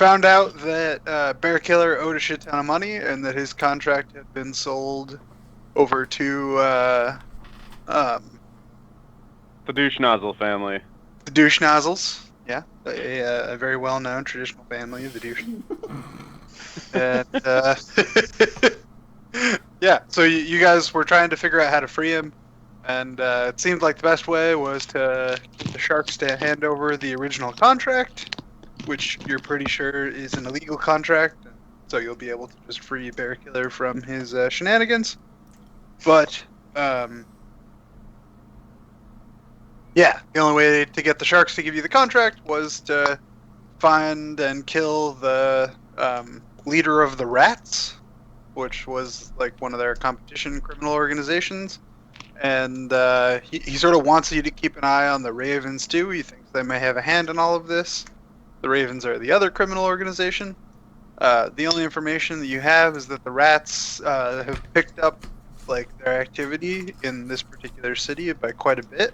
found out that Bear Killer owed a shit ton of money and that his contract had been sold over to The douche nozzle family. the Douche Nozzles. Yeah, a very well-known traditional family, the Douche. And yeah, so you guys were trying to figure out how to free him, and it seemed like the best way was to get the Sharks to hand over the original contract, which you're pretty sure is an illegal contract, so you'll be able to just free Bear Killer from his shenanigans. But yeah, the only way to get the Sharks to give you the contract was to find and kill the leader of the Rats, which was like one of their competition criminal organizations. And he sort of wants you to keep an eye on the Ravens too. He thinks they may have a hand in all of this. The Ravens are the other criminal organization. The only information that you have is that the Rats have picked up like their activity in this particular city by quite a bit.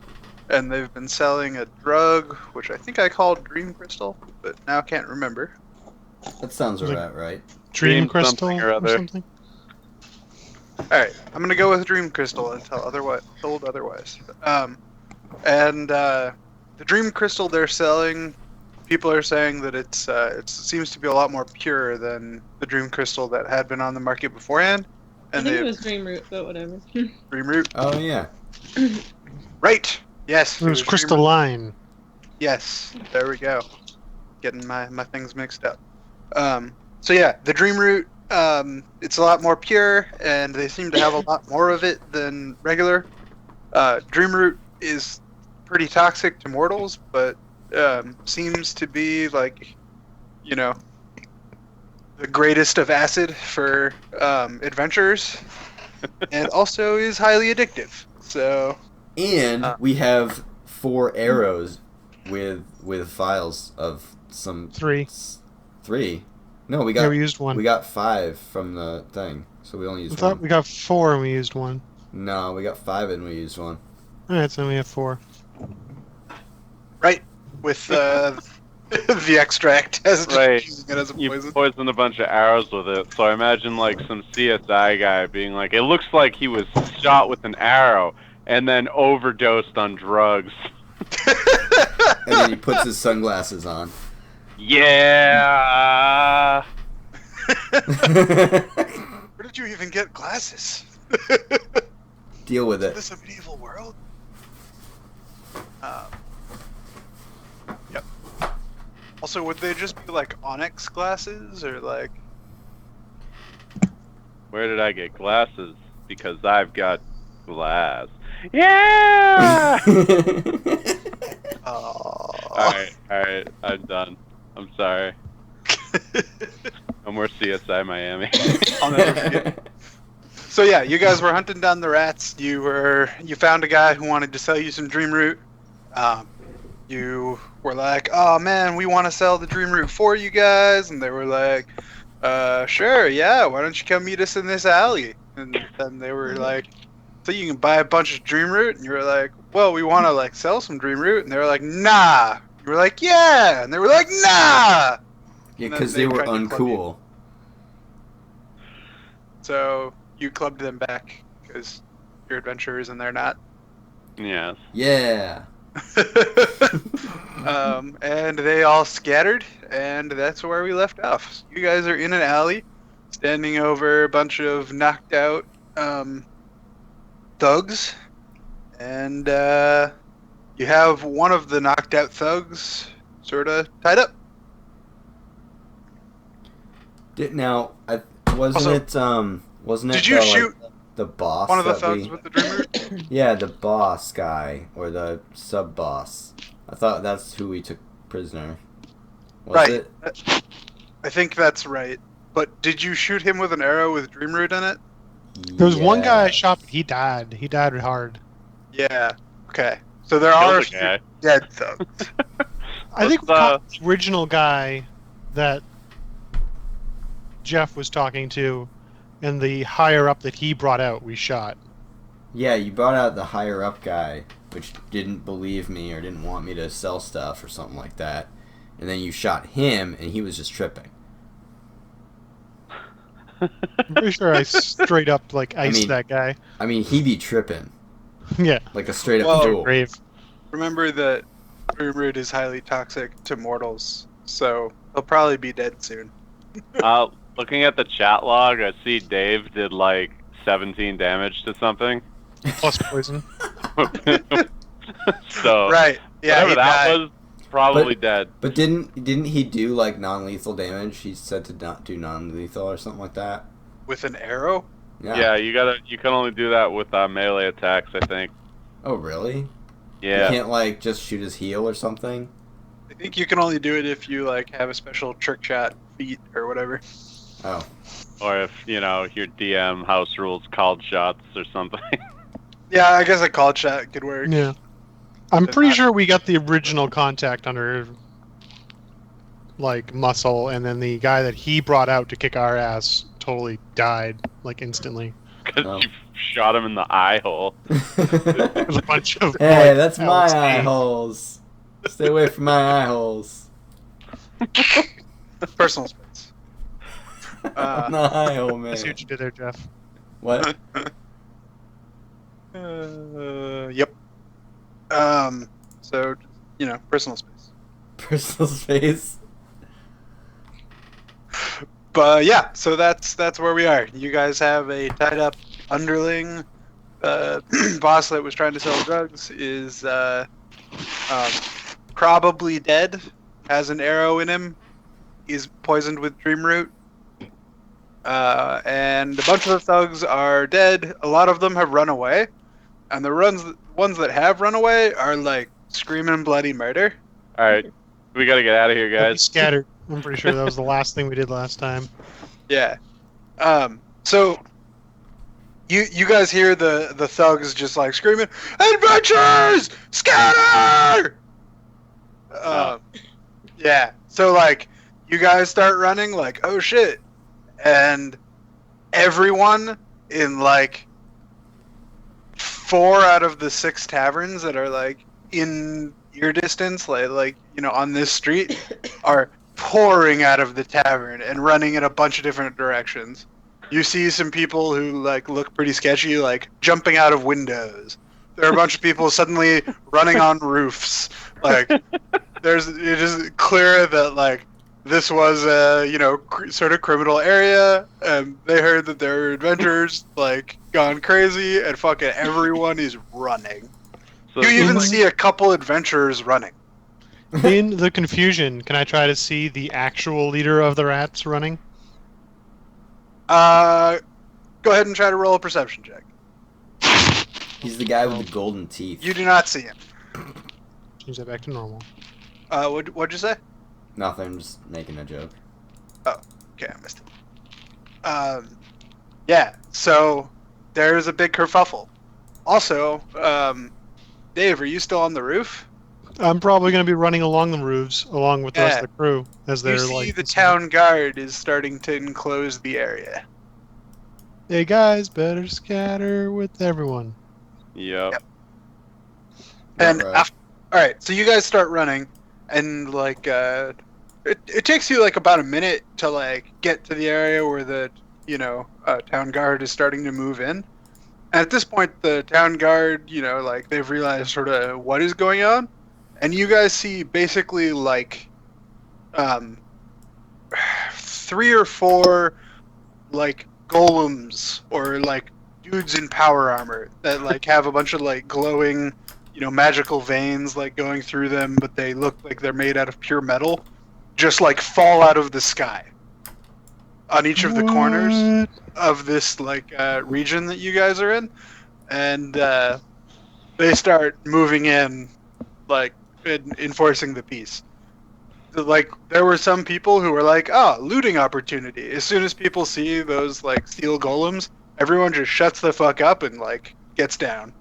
And they've been selling a drug, which I think I called Dream Crystal, but now can't remember. That sounds about right. Dream Crystal something or or other. something? Alright, I'm going to go with Dream Crystal until told otherwise. And the Dream Crystal they're selling, people are saying that it seems to be a lot more pure than the Dream Crystal that had been on the market beforehand. I And think it was Dream Root, but whatever. Dream Root? Oh yeah. Right! Yes! It was Dream Root. crystalline. Yes, there we go. Getting my things mixed up. So yeah, the Dream Root, it's a lot more pure, and they seem to have a lot more of it than regular. Dream Root is pretty toxic to mortals, but seems to be like, you know, the greatest of acid for adventurers, and also is highly addictive. So. And we have 4 arrows with files of some 3. 3. No, we Yeah, got we used 1. we got 5 from the thing, so we only I used thought 1. we got 4 and we used 1. No, we got 5 and we used 1. Alright, so we have 4. Right, with the extract as Right. using it as a You poison. poisoned a bunch of arrows with it, so I imagine like some CSI guy being like, it looks like he was shot with an arrow and then overdosed on drugs. And then he puts his sunglasses on. Yeah. Where did you even get glasses? Deal with Is it. this a medieval world? Yep. Also, would they just be like onyx glasses or like? Where did I get glasses? Because I've got glass. Yeah. Oh. Alright, I'm done. I'm sorry. No more CSI Miami. I'll never forget. So yeah, you guys were hunting down the rats. You found a guy who wanted to sell you some Dream Root. You were like, "Oh man, we want to sell the Dream Root for you guys," and they were like, "Sure, yeah. Why don't you come meet us in this alley?" And then they were like, "So you can buy a bunch of Dream Root?" And you were like, "Well, we want to like sell some Dream Root," and they were like, "Nah." You were like, "Yeah," and they were like, "Nah." Yeah, And then because they were tried to club you. uncool. So you clubbed them back because you're adventurers and they're not. Yes. Yeah. And they all scattered, and that's where we left off. You guys are in an alley, standing over a bunch of knocked out thugs, and you have one of the knocked out thugs sort of tied up. Wasn't it Did you the, shoot the boss? one of the that thugs we- with the Dream Root? Yeah, the boss guy or the sub boss. I thought that's who we took prisoner. Was Right. it? I think that's right. But did you shoot him with an arrow with Dream Root in it? There was one guy I Yes. shot, but he died. He died hard. Yeah. Okay. So there Killed are a guy. dead thugs. I think we Let's, caught the original guy that Jeff was talking to, and the higher up that he brought out, we shot. Yeah, you brought out the higher up guy, which didn't believe me or didn't want me to sell stuff or something like that. and then you shot him, and he was just tripping. I'm pretty sure I straight up like iced mean- that guy. I mean, he be tripping Yeah. like a straight up Well, fool. Brave. Remember that Root is highly toxic to mortals, so he'll probably be dead soon. Looking at the chat log, I see Dave did like 17 damage to something. Plus poison. So Right. Yeah, whatever he that died. was, probably dead. But didn't he do like non-lethal damage? He said to not do non-lethal or something like that. With an arrow? Yeah, you can only do that with melee attacks, I think. Oh really? Yeah. You can't like just shoot his heel or something. I think you can only do it if you like have a special trick shot feat or whatever. Oh. Or if, your DM house rules called shots or something. Yeah, I guess a called shot could work. Yeah. I'm But pretty not- sure we got the original contact under like muscle, and then the guy that he brought out to kick our ass totally died like instantly. Because Oh. you shot him in the eye hole. There's a bunch of Hey, like, that's my LSD. eye holes. Stay away from my eye holes. Personal space. I'm the eye hole man. I see what you did there, Jeff. What? Yep. So, personal space. Personal space. But yeah, so that's where we are. You guys have a tied up underling. Boss that was trying to sell drugs is probably dead. Has an arrow in him. Is poisoned with dream root. And a bunch of the thugs are dead. A lot of them have run away, and the ones that have run away are like screaming bloody murder. All right, we gotta get out of here, But we guys. scattered. I'm pretty sure that was the last thing we did last time. Yeah. So you guys hear the thugs just like screaming, "Adventures! Scatter!" Yeah. So like you guys start running like, "Oh shit." And everyone in like 4 out of the 6 taverns that are like in ear distance, like on this street, are pouring out of the tavern and running in a bunch of different directions. You see some people who like look pretty sketchy, like jumping out of windows. There are a bunch of people suddenly running on roofs. Like it is clear that like this was a sort of criminal area, and they heard that there were adventurers like gone crazy, and fucking everyone is running. So, You even see a couple adventurers running. In the confusion, can I try to see the actual leader of the rats running? Go ahead and try to roll a perception check. He's the guy with the golden teeth. You do not see him. Change that back to normal. What'd you say? Nothing, I'm just making a joke. Okay, I missed it. Yeah, so there's a big kerfuffle. Also, Dave, are you still on the roof? I'm probably going to be running along the roofs along with the rest Yeah. of the crew as they're You see like. the town guard is starting to enclose the area. Hey guys, better scatter with everyone. Yep. Yep. And Right. all right, so you guys start running, and like it takes you like about a minute to like get to the area where the town guard is starting to move in. And at this point, the town guard, like they've realized sort of what is going on, and you guys see basically like 3 or 4 like golems or like dudes in power armor that like have a bunch of like glowing magical veins like going through them, but they look like they're made out of pure metal, just like fall out of the sky on each of the corners What? of this like region that you guys are in, and they start moving in, like enforcing the peace. Like there were some people who were like, "Oh, looting opportunity." As soon as people see those like steel golems, everyone just shuts the fuck up and like gets down.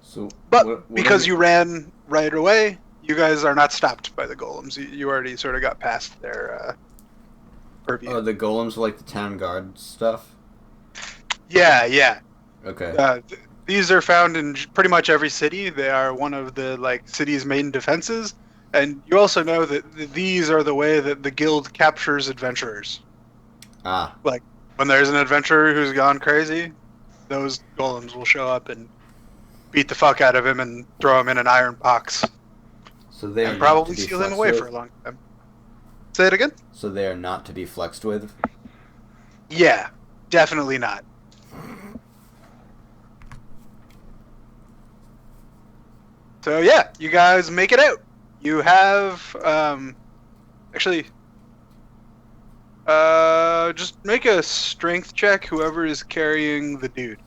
So, But what because are you ran right away, you guys are not stopped by the golems. You already sort of got past their purview. Oh, the golems are like the town guard stuff? Yeah. Okay. these are found in pretty much every city. They are one of the city's main defenses, and you also know that these are the way that the guild captures adventurers. Ah, When there's an adventurer who's gone crazy, those golems will show up and beat the fuck out of him and throw him in an iron box so they are and not to probably be seal him flexed away with? for a long time. Say it again? So they are not to be flexed with? Yeah, definitely not. So yeah, you guys make it out. You have actually just make a strength check, whoever is carrying the dude.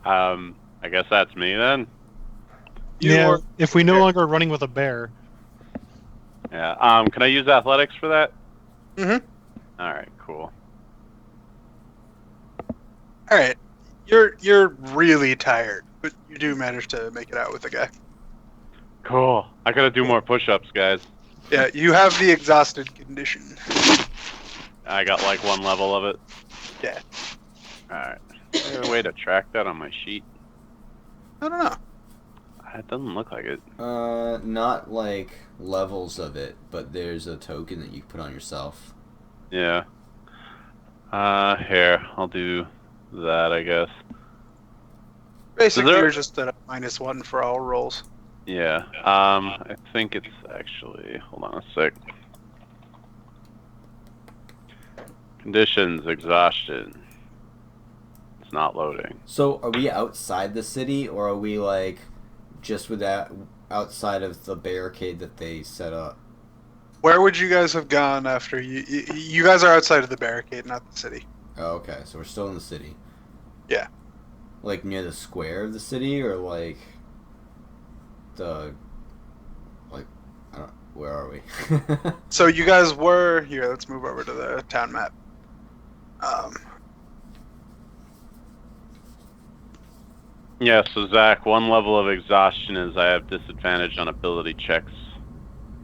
I guess that's me then. Yeah, are- if we no longer are running with a bear. Yeah. Can I use athletics for that? Mhm. All right. Cool. All right. You're really tired, but you do manage to make it out with the guy. Cool. I gotta do more push-ups, guys. Yeah, you have the exhausted condition. I got like 1 level of it. Yeah. All right. Is there a way to track that on my sheet? I don't know. It doesn't look like it. Not like levels of it, but there's a token that you put on yourself. Yeah. Here, I'll do that, I guess. Basically, there- you're just at a -1 for all rolls. Yeah. I think it's actually. Hold on a sec. Conditions, exhaustion. It's not loading. So are we outside the city, or are we like just with that outside of the barricade that they set up? Where would you guys have gone after you guys are outside of the barricade, not the city. Oh, okay, so we're still in the city. Yeah. Like near the square of the city, or like the I don't. Where are we? So you guys were here. Let's move over to the town map. Yeah, so Zach, 1 level of exhaustion is I have disadvantage on ability checks.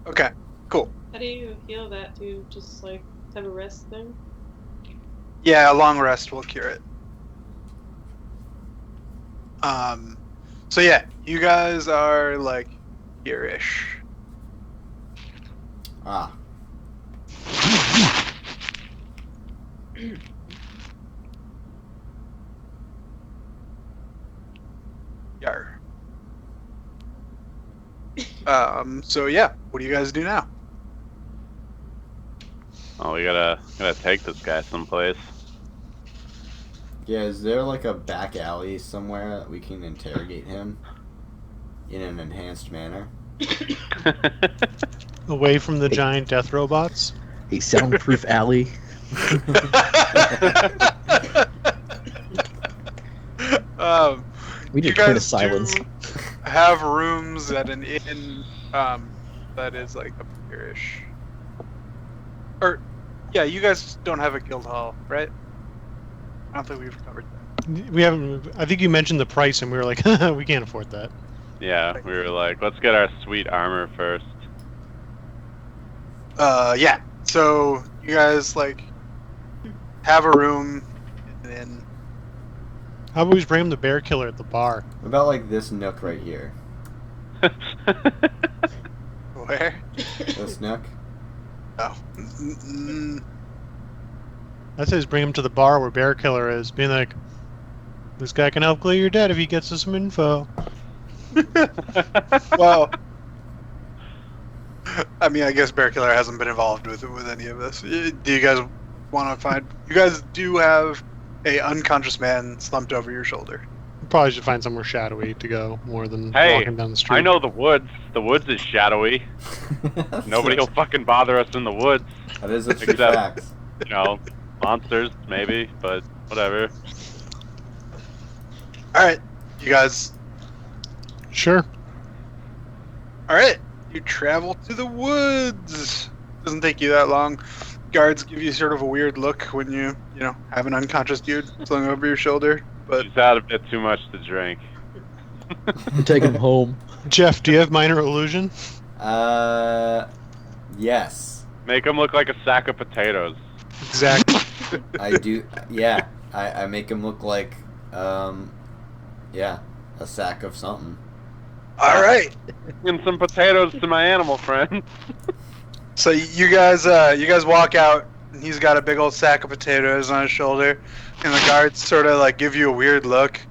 Okay, cool. How do you heal that? Do you just like have a rest thing? Yeah, a long rest will cure it. So yeah, you guys are like here-ish. Ah, Yar. So yeah, what do you guys do now? Oh, we gotta take this guy someplace. yeah. Is there like a back alley somewhere that we can interrogate him in an enhanced manner? Away from the giant death robots. A soundproof alley. We You need to turn to guys silence. do have rooms at an inn that is like up here-ish. Or, yeah, you guys don't have a guild hall, right? I don't think we've covered that. We haven't. I think you mentioned the price, and we were like, we can't afford that. Yeah, we were like, let's get our sweet armor first. Yeah. So you guys like have a room in an inn. How about we just bring him the bear killer at the bar? What about like this nook right here? Where? This nook? Oh. Mm, That says bring him to the bar where bear killer is, being like, this guy can help clear your debt if he gets us some info. well, I mean, I guess Bear Killer hasn't been involved with any of this. Do you guys want to find? You guys do have a unconscious man slumped over your shoulder. We probably should find somewhere shadowy to go more than Hey, walking down the street. I know the woods. The woods is shadowy. Nobody will fucking bother us in the woods. That is a true Except- fact. You know, monsters maybe, but whatever. All right, you guys. Sure. All right, you travel to the woods. Doesn't take you that long. Guards give you sort of a weird look when you have an unconscious dude slung over your shoulder. But She's had a bit too much to drink. We're taking him home. Jeff, do you have minor illusion? Yes, Make him look like a sack of potatoes. Exactly. I do. Yeah, I make him look like Yeah, a sack of something. All right. And some potatoes to my animal friend. So you guys walk out, and he's got a big old sack of potatoes on his shoulder, and the guards sort of like give you a weird look.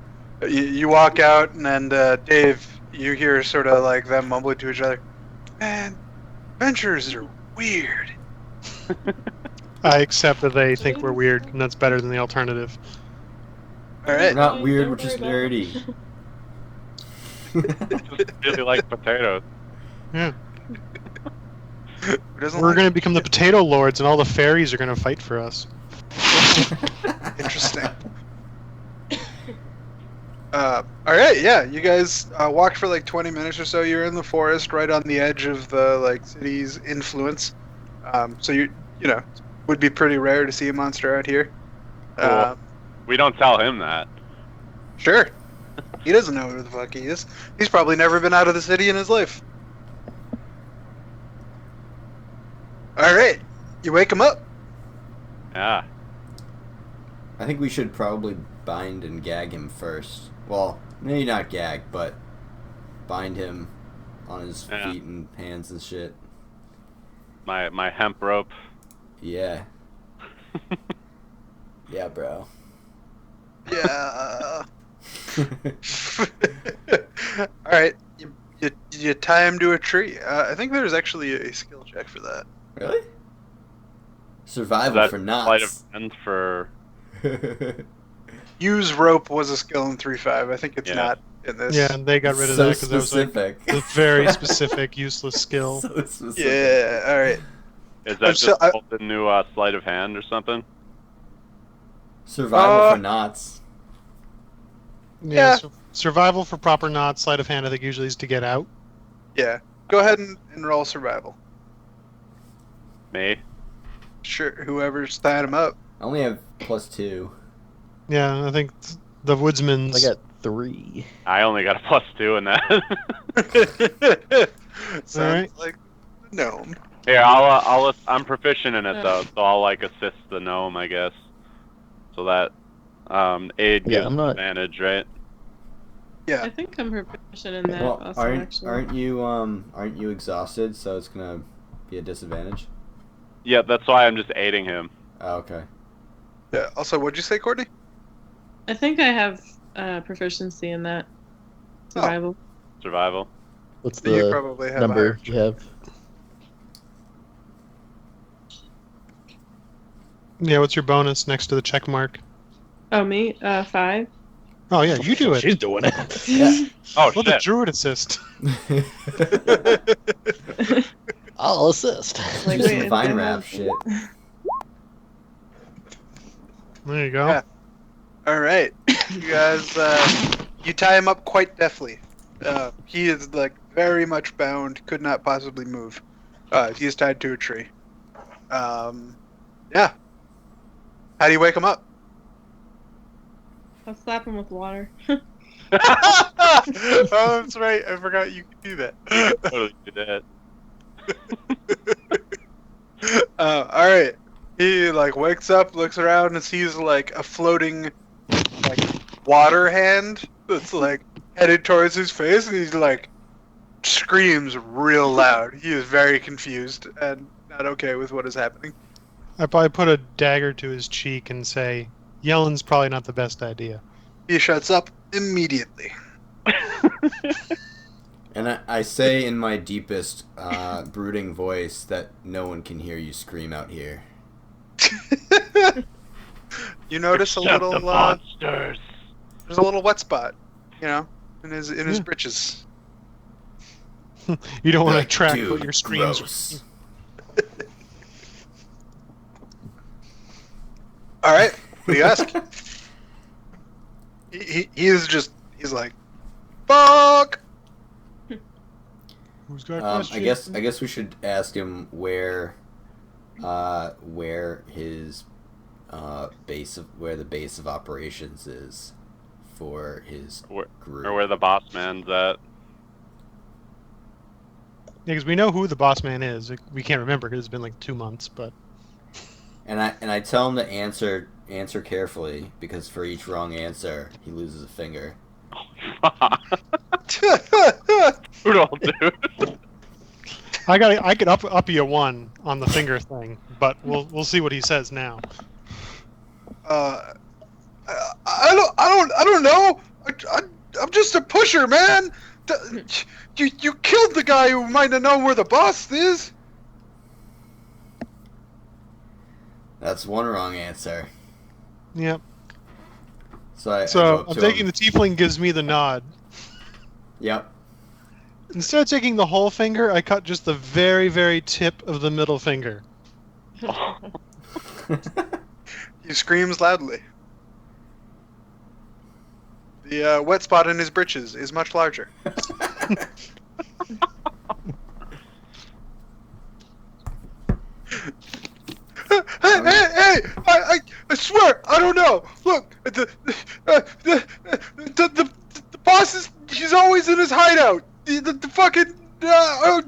You walk out, and then Dave, you hear sort of like them mumbling to each other. Man, adventures are weird. I accept that they think we're weird, and that's better than the alternative. All We're right. not weird, Don't we're just worry nerdy. Just really like potatoes. Yeah. Who doesn't We're like going to become the potato lords, and all the fairies are going to fight for us. Interesting. All right, yeah. You guys walked for like 20 minutes or so. You're in the forest, right on the edge of the like city's influence. So you know, would be pretty rare to see a monster out here. Cool. We don't tell him that. Sure. He doesn't know who the fuck he is. He's probably never been out of the city in his life. All right, you wake him up. Yeah. I think we should probably bind and gag him first. Well, maybe not gag, but bind him on his Yeah. feet and hands and shit. My hemp rope. Yeah. Yeah, bro. Yeah. All right, you tie him to a tree. I think there's actually a skill check for that. Really? Survival That's for sleight of knots. hand for. Use rope was a skill in 3.5. I think it's Yeah. not in this. Yeah, and they got rid of So that because it was like specific. a very specific, useless skill. So specific. Yeah. All right. Is I'm that still- just called the new sleight of hand or something? Survival for knots. Yeah. Yeah. So survival for proper knots, sleight of hand, I think usually is to get out. Yeah. Go ahead and roll survival. Me? Sure. Whoever's tying him up. I only have +2. Yeah, I think the woodsman's. I got 3. I only got a +2 in that. Sounds Alright. like a gnome. Here, I'm proficient in it though, so I'll like assist the gnome, I guess. So that aid Yeah, gives I'm not- advantage, right? Yeah. I think I'm proficient in that Well, also, actually. aren't you exhausted? So it's gonna be a disadvantage. Yeah, that's why I'm just aiding him. Oh, okay. Yeah. Also, what'd you say, Courtney? I think I have proficiency in that. Survival. Survival. What's You the probably have. number you have? Yeah, what's your bonus next to the check mark? Oh, me? 5. Oh, yeah, you do it. She's doing it. Yeah. Oh Well, the shit! druid assist. I'll assist. Like, Just wait, some vine it's wrap not- shit. There you go. Yeah. All right. You guys, you tie him up quite deftly. He is like very much bound, could not possibly move. He is tied to a tree. Yeah. How do you wake him up? I'll slap him with water. Oh, that's right. I forgot you could do that. Totally do that. All right. He like wakes up, looks around, and sees like a floating like water hand that's like headed towards his face, and he's like screams real loud. He is very confused and not okay with what is happening. I probably put a dagger to his cheek and say, yelling's probably not the best idea. He shuts up immediately. And I say in my deepest, brooding voice that no one can hear you scream out here. You notice a Shut little the monsters. there's a little wet spot, you know, in his britches. You don't want to Like, track dude, what your screams. gross. All right, what do you ask? he is just he's like, fuck. Who's got I questions? guess we should ask him where his where the base of operations is for his group. Or where the boss man's at. Because we know who the boss man is. We can't remember because it's been like 2 months, but And I tell him to answer carefully because for each wrong answer he loses a finger. Holy Brutal, dude. I could up you one on the finger thing, but we'll see what he says now. I don't know. I'm just a pusher, man. You killed the guy who might have known where the boss is. That's one wrong answer. Yep. So I go So up I'm to taking him. the tiefling gives me the nod. Yep. Instead of taking the whole finger, I cut just the very, very tip of the middle finger. He screams loudly. The wet spot in his britches is much larger. Hey! I swear, I don't know. Look, the boss he's always in his hideout. The fucking the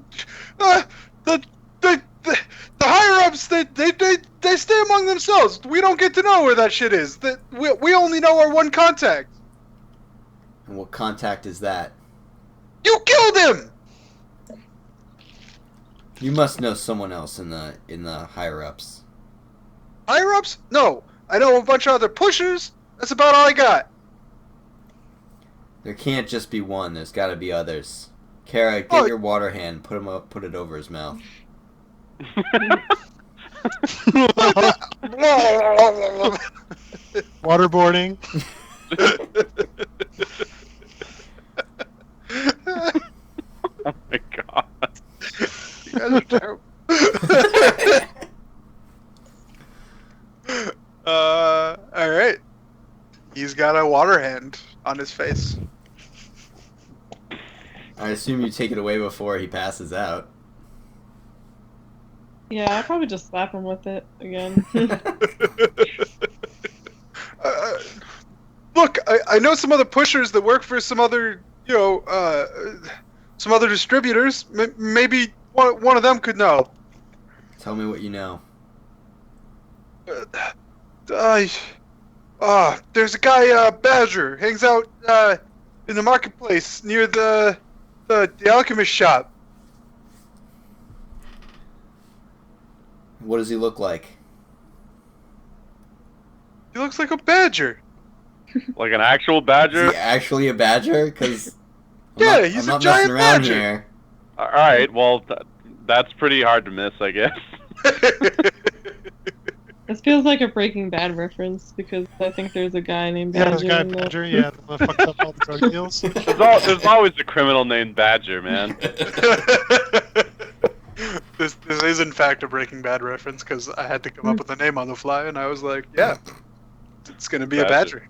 higher ups they stay among themselves. We don't get to know where that shit is. We only know our one contact. And what contact is that? You killed him. You must know someone else in the higher ups. Higher ups? No, I know a bunch of other pushers. That's about all I got. There can't just be one. There's got to be others. Kara, get your water hand. Put it over his mouth. Waterboarding. Oh my god. You guys are terrible. All right. He's got a water hand on his face. I assume you take it away before he passes out. Yeah, I'll probably just slap him with it again. Look, I know some other pushers that work for some other, some other distributors. Maybe one of them could know. Tell me what you know. There's a guy, Badger, hangs out in the marketplace near the alchemist shop. What does he look like? He looks like a badger. Like an actual badger? Is he actually a badger? Because He's a giant badger. Here. Alright, well, that's pretty hard to miss, I guess. This feels like a Breaking Bad reference because I think there's a guy named Yeah, Badger. there's a guy in the- Badger. Yeah, the one that fucked up all the drug deals. There's always a criminal named Badger, man. This is in fact a Breaking Bad reference because I had to come up with a name on the fly, and I was like, yeah, it's gonna be a badger.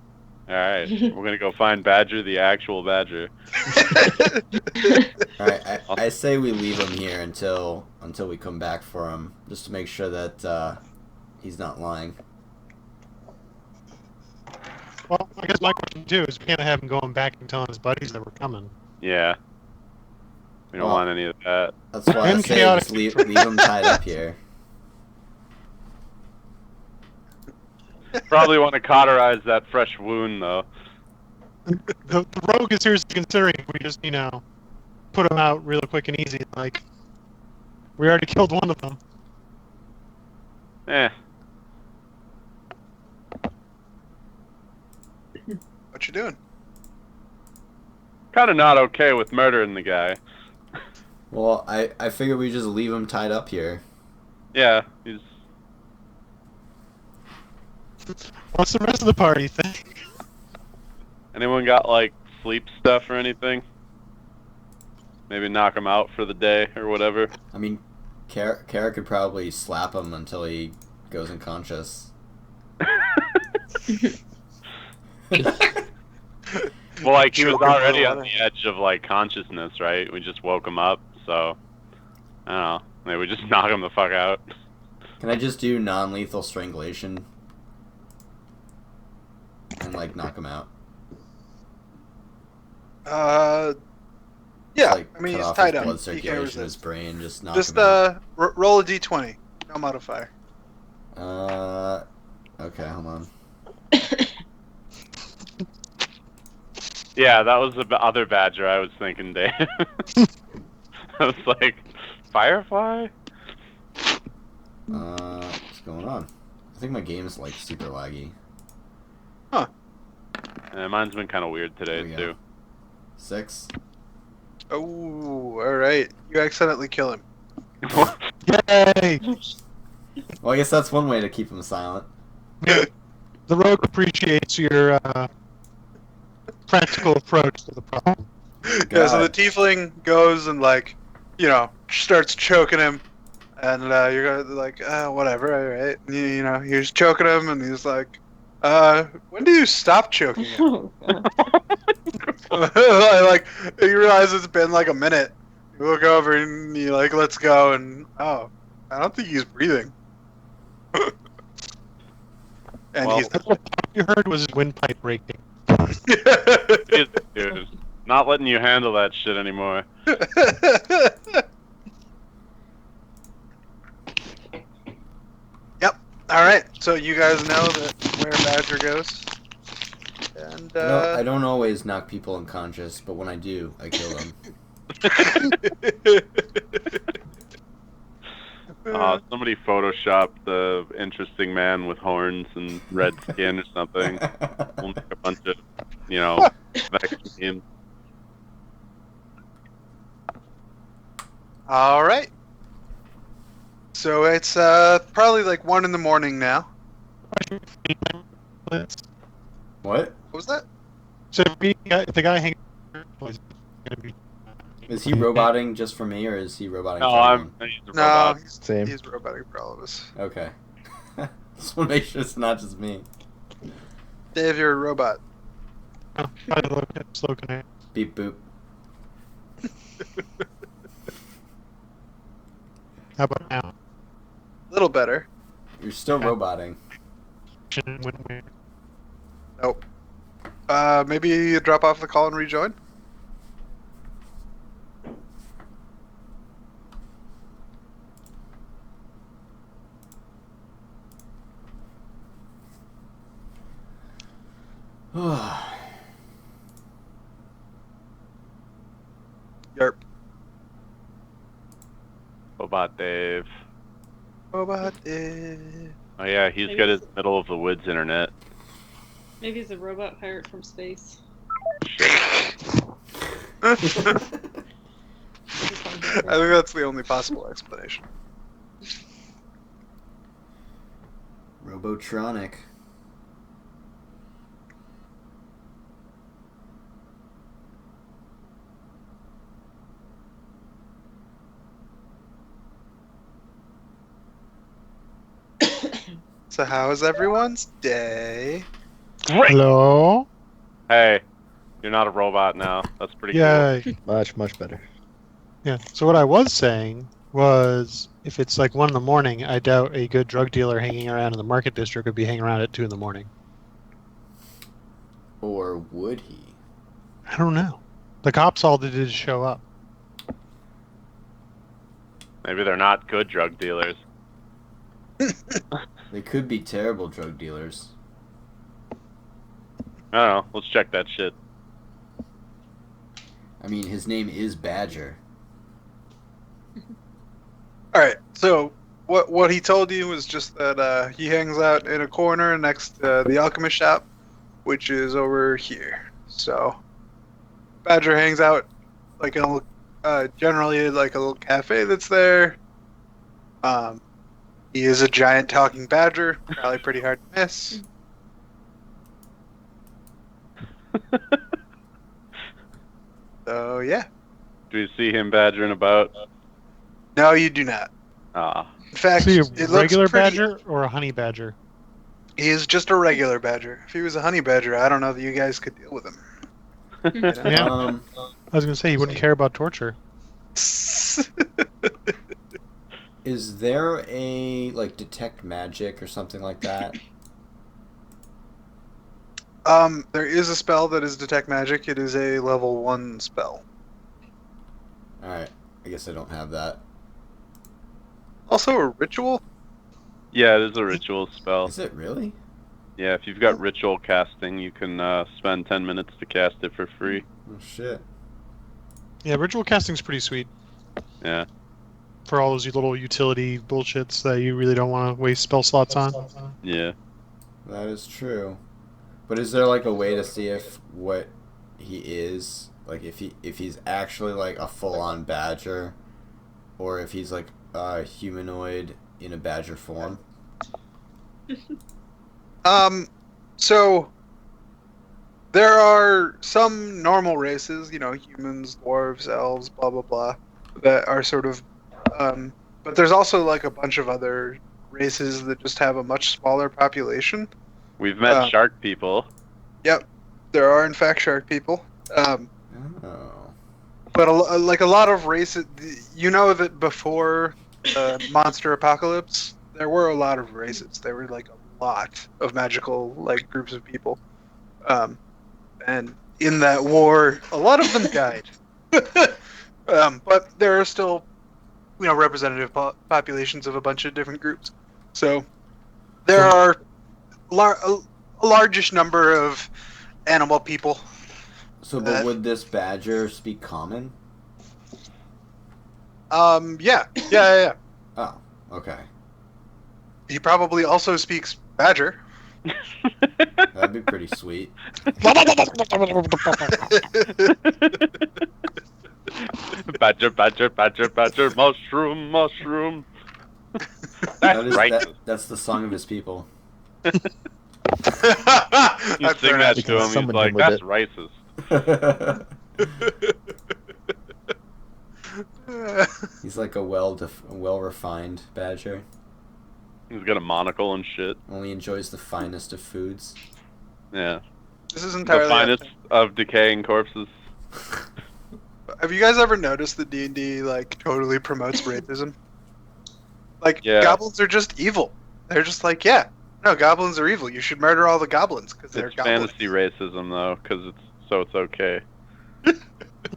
Alright, we're gonna go find Badger, the actual Badger. Alright, I say we leave him here until we come back for him, just to make sure that he's not lying. Well, I guess my question too is we can't have him going back and telling his buddies that we're coming. Yeah. We don't want any of that. That's why I And say chaotic. just leave him tied up here. Probably want to cauterize that fresh wound, though. The rogue is seriously considering if we just, put him out real quick and easy. Like, we already killed one of them. Eh. What you doing? Kind of not okay with murdering the guy. Well, I figure we just leave him tied up here. Yeah, he's... What's the rest of the party think? Anyone got, like, sleep stuff or anything? Maybe knock him out for the day or whatever. I mean, Kara could probably slap him until he goes unconscious. Well, like, he was Choke him already out. on the edge of, like, consciousness, right? We just woke him up, so... I don't know. Maybe we just knock him the fuck out. Can I just do non-lethal strangulation? And, like, knock him out? Yeah, Like, I mean, cut he's off tied his up. blood He can't circulation in his resist. brain, just knock Just him out. roll a d20, no modifier. Okay, hold on. Yeah, that was the other badger I was thinking, Dave. I was like, Firefly? What's going on? I think my game is like super laggy. Mine's been kind of weird There today we go. too. 6. Oh, all right. You accidentally kill him. Yay! Well, I guess that's one way to keep him silent. The rogue appreciates your practical approach to the problem. Yeah, so the God. tiefling goes and starts choking him, and you're like, whatever, all right. And you know, he's choking him, and he's like, when do you stop choking him? Oh, God. Like, you realize it's been like a minute. You look over and you like, let's go, and I don't think he's breathing. And Well, he's All you heard was his windpipe breaking. Dude, not letting you handle that shit anymore. Yep. All right. So you guys know where Badger goes, and I don't always knock people unconscious, but when I do, I kill them. Somebody photoshopped the interesting man with horns and red skin or something. We'll make a bunch of, vaccines. All right. So it's probably like 1 in the morning now. What? What was that? So the guy hanging was gonna be. Is he roboting just for me, or is he roboting No, for everyone? he's a No, robot. Same. he's robotic for all of us. Okay. Just want to make sure it's not just me. Dave, you're a robot. By the look at slow connect. Beep boop. How about now? A little better. You're still roboting. Nope. Maybe you drop off the call and rejoin. Yerp. Robot Dave. Robot Dave. Oh yeah, he's got his middle of the woods internet. Maybe he's a robot pirate from space. I think that's the only possible explanation. Robotronic. So how is everyone's day? Great. Hello? Hey, you're not a robot now. That's pretty cool. Yay. Much, much better. Yeah. So what I was saying was, if it's like 1 in the morning, I doubt a good drug dealer hanging around in the market district would be hanging around at 2 in the morning. Or would he? I don't know. The cops all did is show up. Maybe they're not good drug dealers. They could be terrible drug dealers. I don't know. Let's check that shit. I mean, his name is Badger. All right. So what he told you was just that he hangs out in a corner next to the alchemist shop, which is over here. So Badger hangs out like in a generally like a little cafe that's there. He is a giant talking badger, probably pretty hard to miss. So yeah. Do you see him badgering about? No, you do not. Ah. In fact, Is he a it looks regular pretty- badger or a honey badger? He is just a regular badger. If he was a honey badger, I don't know that you guys could deal with him. You know? Yeah. I was gonna say he wouldn't care about torture. Is there a, like, detect magic or something like that? There is a spell that is detect magic. It is a level 1 spell. Alright, I guess I don't have that. Also a ritual. Yeah, it is a ritual spell. Is it really? Yeah, if you've got ritual casting, you can spend 10 minutes to cast it for free. Oh shit. Yeah, ritual casting's pretty sweet Yeah. for all those little utility bullshits that you really don't want to waste spell slots on. Yeah. That is true. But is there like a way to see if what he is, like if he's actually like a full-on badger, or if he's like a humanoid in a badger form? So there are some normal races, humans, dwarves, elves, blah blah blah, that are sort of, but there's also like a bunch of other races that just have a much smaller population. We've met shark people. Yep, there are in fact shark people. Oh. But a lot of races, that before the monster apocalypse, there were a lot of races. There were like a lot of magical like groups of people, and in that war, a lot of them died. But there are still, representative populations of a bunch of different groups. So there are a largish number of animal people. So, but would this badger speak common? Yeah. Oh, okay. He probably also speaks badger. That'd be pretty sweet. Badger, badger, badger, badger, mushroom, mushroom. That's the song of his people. You I've sing heard that it. to him, he's summon like, him with that's it. racist. He's like a well-refined badger. He's got a monocle and shit. Only enjoys the finest of foods. Yeah. This is The entirely. finest of decaying corpses. Have you guys ever noticed that D&D like totally promotes racism? Like Yeah. goblins are just evil. They're just like, yeah, no, goblins are evil. You should murder all the goblins because they're It's goblins. fantasy racism though, because it's okay.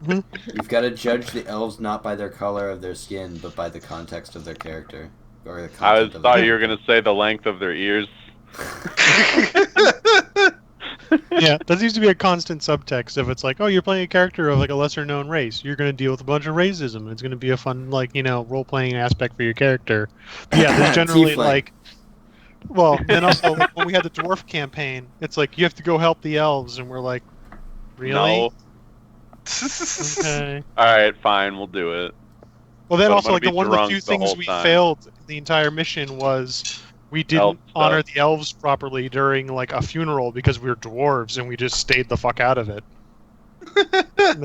You've got to judge the elves not by their color of their skin, but by the context of their character. Or the I content of thought their you were gonna say the length of their ears. Yeah, that seems to be a constant subtext. If it's like, oh, you're playing a character of like a lesser known race, you're going to deal with a bunch of racism. It's going to be a fun, like, role playing aspect for your character. But yeah, there's generally Tiefling. like, well, then also like, when we had the dwarf campaign, it's like you have to go help the elves, and we're like, really? No. Okay. Alright, fine, we'll do it. Well, then But I'm also gonna like the be one of the drunk few the things whole we time. failed in the entire mission was we Elf didn't stuff. honor the elves properly during like a funeral because we were dwarves and we just stayed the fuck out of it. And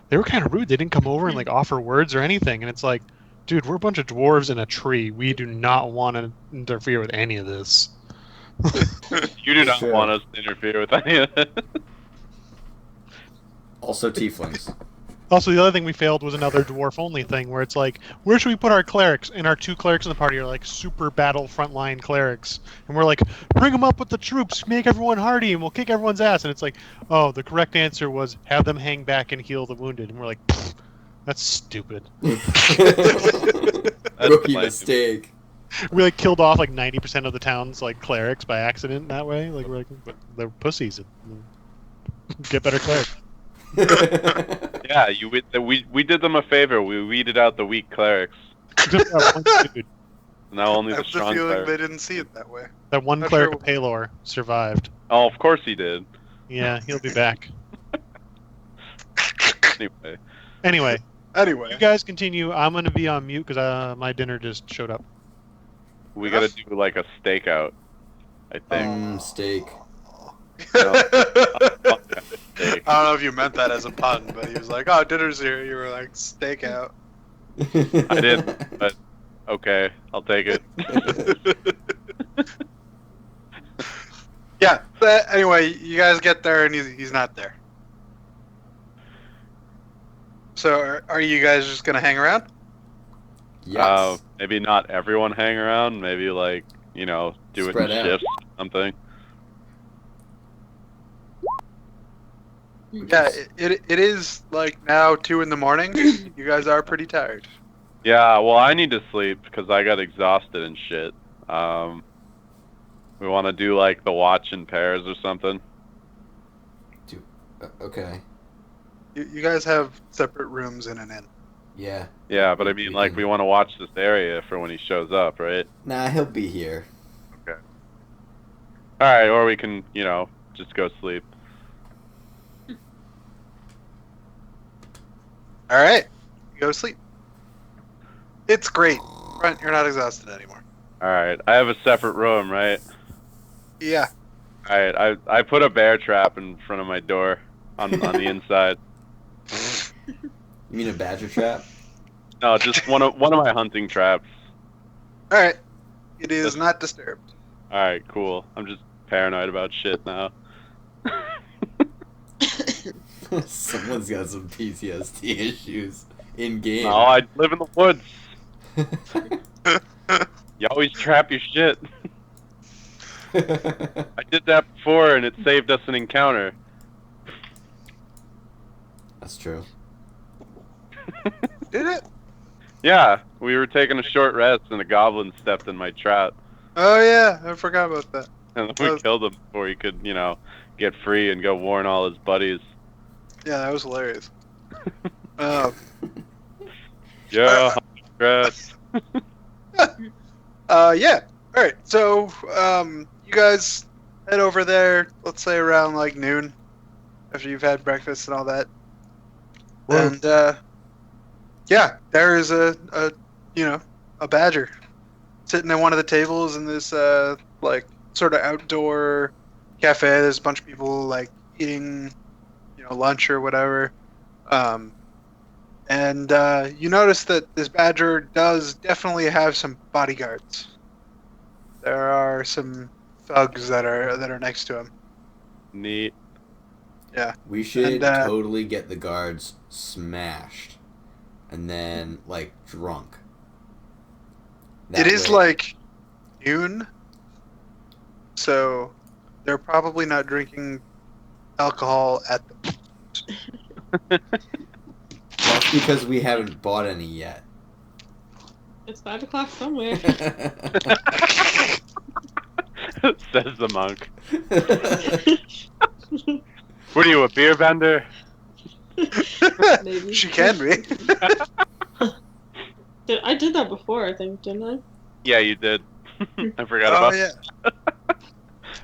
they were kind of rude. They didn't come over and like offer words or anything. And it's like, dude, we're a bunch of dwarves in a tree. We do not want to interfere with any of this. You do not Sure. want us to interfere with any of it. Also tieflings. Also, the other thing we failed was another dwarf-only thing, where it's like, where should we put our clerics? And our two clerics in the party are like super battle frontline clerics, and we're like, bring them up with the troops, make everyone hardy, and we'll kick everyone's ass. And it's like, oh, the correct answer was have them hang back and heal the wounded. And we're like, pfft, that's stupid. Rookie lame. mistake. We like killed off like 90% of the town's like clerics by accident that way. Like we're like, but they're pussies. Get better clerics. Yeah, we did them a favor. We weeded out the weak clerics. Just that one dude. Now only I the have the strong feeling clerics. they didn't see it that way. That one Not cleric sure. of Palor survived. Oh, of course he did. Yeah, he'll be back. Anyway. Anyway, Anyway, you guys continue. I'm gonna be on mute because my dinner just showed up. We gotta do like a stakeout, I think. Steak. I don't know if you meant that as a pun, but he was like, "Oh, dinner's here." You were like, "Stakeout." I didn't, but okay, I'll take it. Yeah. But anyway, you guys get there and he's not there. So are you guys just gonna hang around? Yes. Maybe not everyone hang around. Maybe like do it Spread in out. shifts, or something. Yeah. It is like now 2 a.m. You guys are pretty tired. Yeah, well, I need to sleep because I got exhausted and shit. We want to do like the watch in pairs or something. Okay. You guys have separate rooms in an inn. Yeah. Yeah, but I mean, like, we want to watch this area for when he shows up, right? Nah, he'll be here. Okay. All right, or we can, just go sleep. All right, you go to sleep. It's great. Brent, you're not exhausted anymore. All right, I have a separate room, right? Yeah. All right, I put a bear trap in front of my door on the inside. You mean a badger trap? No, just one of my hunting traps. All right. It is not disturbed. All right, cool. I'm just paranoid about shit now. Someone's got some PTSD issues in game. No, I live in the woods. You always trap your shit. I did that before, and it saved us an encounter. That's true. Did it? Yeah, we were taking a short rest, and a goblin stepped in my trap. Oh yeah, I forgot about that. And we killed him before he could, get free and go warn all his buddies. Yeah, that was hilarious. Yeah, rest. Yeah. All right. So, you guys head over there. Let's say around like noon, after you've had breakfast and all that. Whoa. And yeah, there is a badger sitting at one of the tables in this like sort of outdoor cafe. There's a bunch of people like eating, lunch or whatever. And you notice that this badger does definitely have some bodyguards. There are some thugs that are next to him. Neat. Yeah. We should And, totally get the guards smashed. And then, like, drunk. It is way- like noon, so they're probably not drinking alcohol at the. That's because we haven't bought any yet. It's 5 o'clock somewhere. Says the monk. What are you, a beer vendor? Maybe. She can be. I did that before, I think, didn't I? Yeah, you did. I forgot Oh about yeah.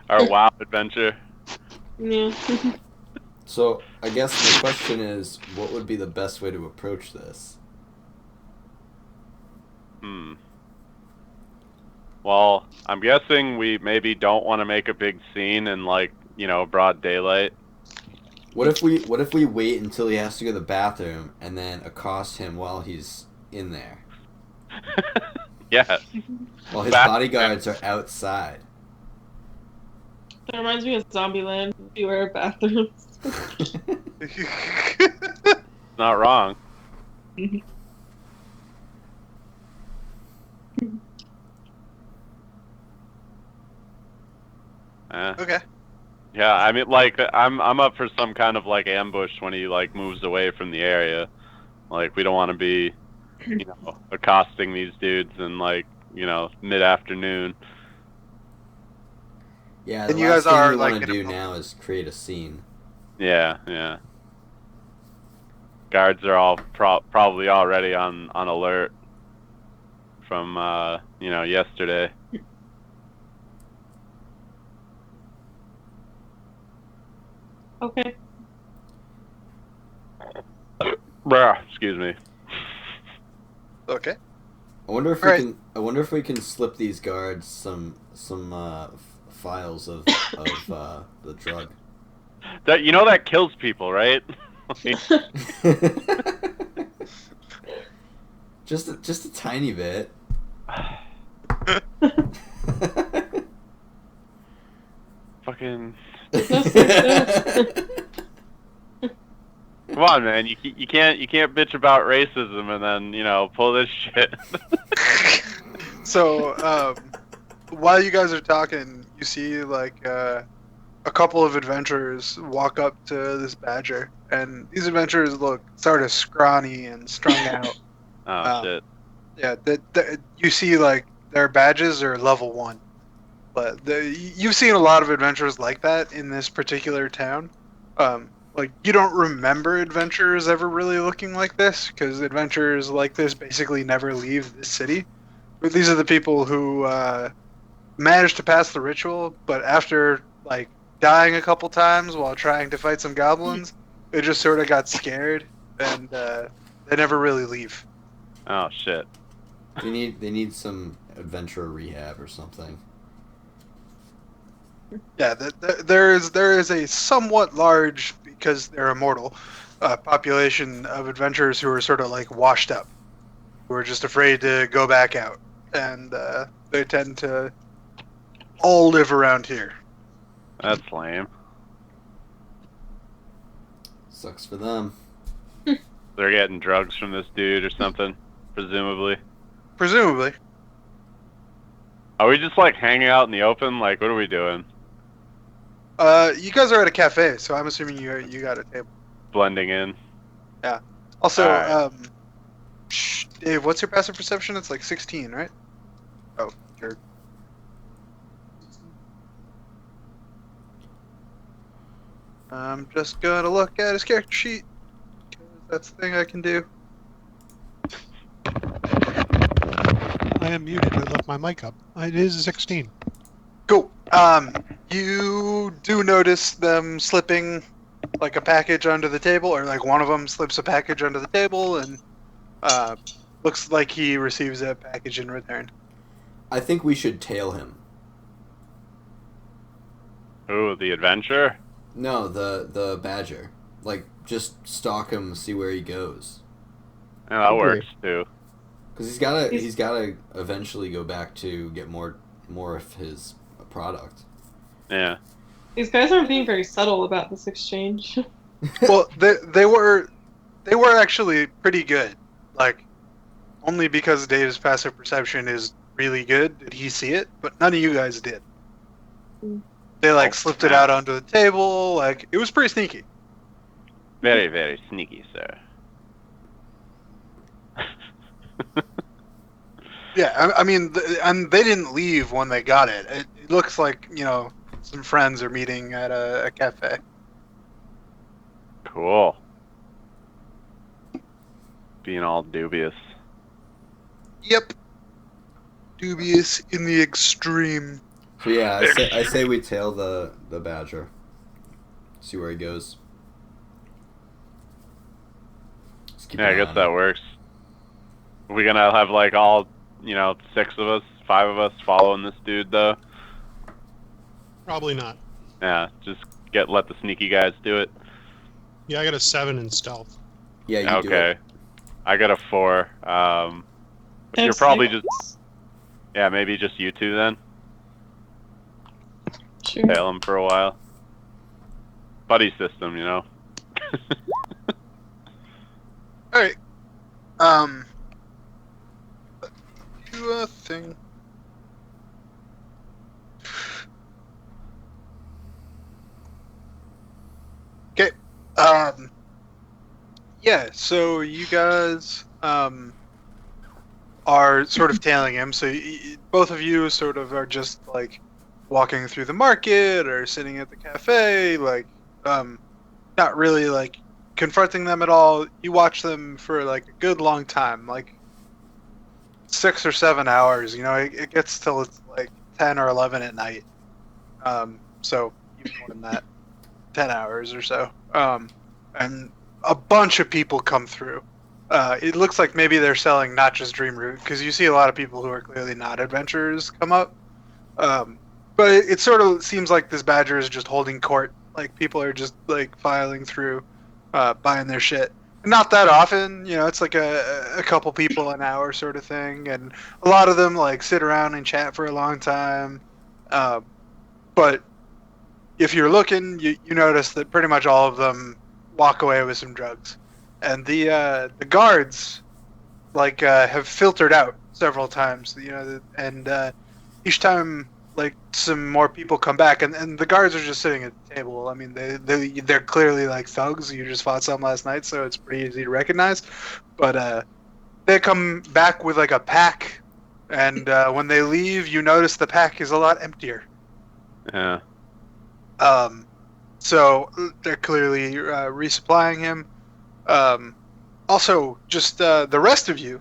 our WoW adventure. Yeah. So, I guess the question is, what would be the best way to approach this? Well, I'm guessing we maybe don't want to make a big scene in, like, broad daylight. What if we wait until he has to go to the bathroom and then accost him while he's in there? Yeah. While his Bath- bodyguards are outside. That reminds me of Zombieland. Beware of bathrooms. Not wrong. Okay. Yeah, I mean, like, I'm up for some kind of, like, ambush when he, like, moves away from the area. Like, we don't want to be, accosting these dudes in, like, mid-afternoon. Yeah, And the you last guys are, thing we like, want to in a do now is create a scene. Yeah. Guards are all probably already on alert from, yesterday. Okay. Excuse me. Okay. I wonder if Alright. we can slip these guards some files of the drug. That kills people, right? just a tiny bit. Fucking. There's no success. Come on, man. You can't bitch about racism and then pull this shit. So, while you guys are talking, you see like a couple of adventurers walk up to this badger, and these adventurers look sort of scrawny and strung out. Oh shit. Yeah, you see like their badges are level 1, But you've seen a lot of adventures like that in this particular town. Like you don't remember adventurers ever really looking like this because adventurers like this basically never leave this city. But these are the people who managed to pass the ritual, but after like dying a couple times while trying to fight some goblins, they just sort of got scared and they never really leave. Oh shit. They need some adventurer rehab or something. Yeah, there is a somewhat large, because they're immortal, population of adventurers who are sort of like washed up, who are just afraid to go back out, and they tend to all live around here. That's lame. Sucks for them. They're getting drugs from this dude or something, presumably. Presumably. Are we just like hanging out in the open? Like, what are we doing? You guys are at a cafe, so I'm assuming you got a table. Blending in. Also, Alright. Dave, what's your passive perception? It's like 16, right? Oh, sure. I'm just gonna look at his character sheet, 'cause that's the thing I can do. I am muted. I left my mic up. It is 16. Cool. You do notice them slipping like a package under the table, or like one of them slips a package under the table, and looks like he receives a package in return. I think we should tail him. Ooh, the adventure? No, the badger. Like, just stalk him, see where he goes. Yeah, that Okay. works too. Because he's gotta eventually go back to get more of his product. Yeah. These guys aren't being very subtle about this exchange. Well, they were actually pretty good. Like, only because Dave's passive perception is really good did he see it, but none of you guys did. Mm. They like Oh, slipped it snap. out onto the table. Like, it was pretty sneaky. Very, very sneaky, sir. Yeah, I mean, and they didn't leave when they got it. It looks like, some friends are meeting at a cafe. Cool. Being all dubious. Yep. Dubious in the extreme. So yeah, I say we tail the badger. See where he goes. Just keep Yeah, I an eye guess on that him. works. We gonna have like all, 6 of us, 5 of us following this dude though? Probably not. Yeah, just let the sneaky guys do it. Yeah, I got a 7 in stealth. Yeah, you do Okay. it. I got a 4. You're probably just, yeah, maybe just you two then. Sure. Tail him for a while. Buddy system, Alright. Do a thing. Okay. Yeah, so you guys are sort of tailing him. So both of you sort of are just like walking through the market or sitting at the cafe, like not really like confronting them at all. You watch them for like a good long time, like 6 or 7 hours. It gets till it's like 10 or 11 at night. So even more than that, 10 hours or so. And a bunch of people come through. It looks like maybe they're selling not just Dream Root, because you see a lot of people who are clearly not adventurers come up. But it sort of seems like this badger is just holding court. Like, people are just like filing through, buying their shit. Not that often, it's like a couple people an hour sort of thing, and a lot of them like sit around and chat for a long time. But if you're looking, you notice that pretty much all of them walk away with some drugs, and the guards like have filtered out several times, and each time like some more people come back, and the guards are just sitting at the table. I mean, they're clearly like thugs. You just fought some last night, so it's pretty easy to recognize. But they come back with like a pack And when they leave, you notice the pack is a lot emptier. Yeah. So they're clearly resupplying him. Also, just the rest of you,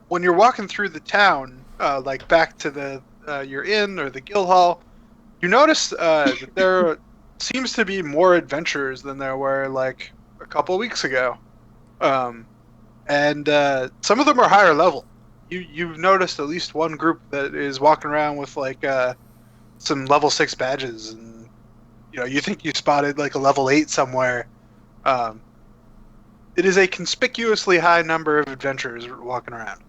when you're walking through the town, like back to the your inn or the guild hall, you notice that there seems to be more adventurers than there were like a couple weeks ago, and some of them are higher level. You've noticed at least one group that is walking around with like some level 6 badges, and you think you spotted like a level 8 somewhere. It is a conspicuously high number of adventurers walking around.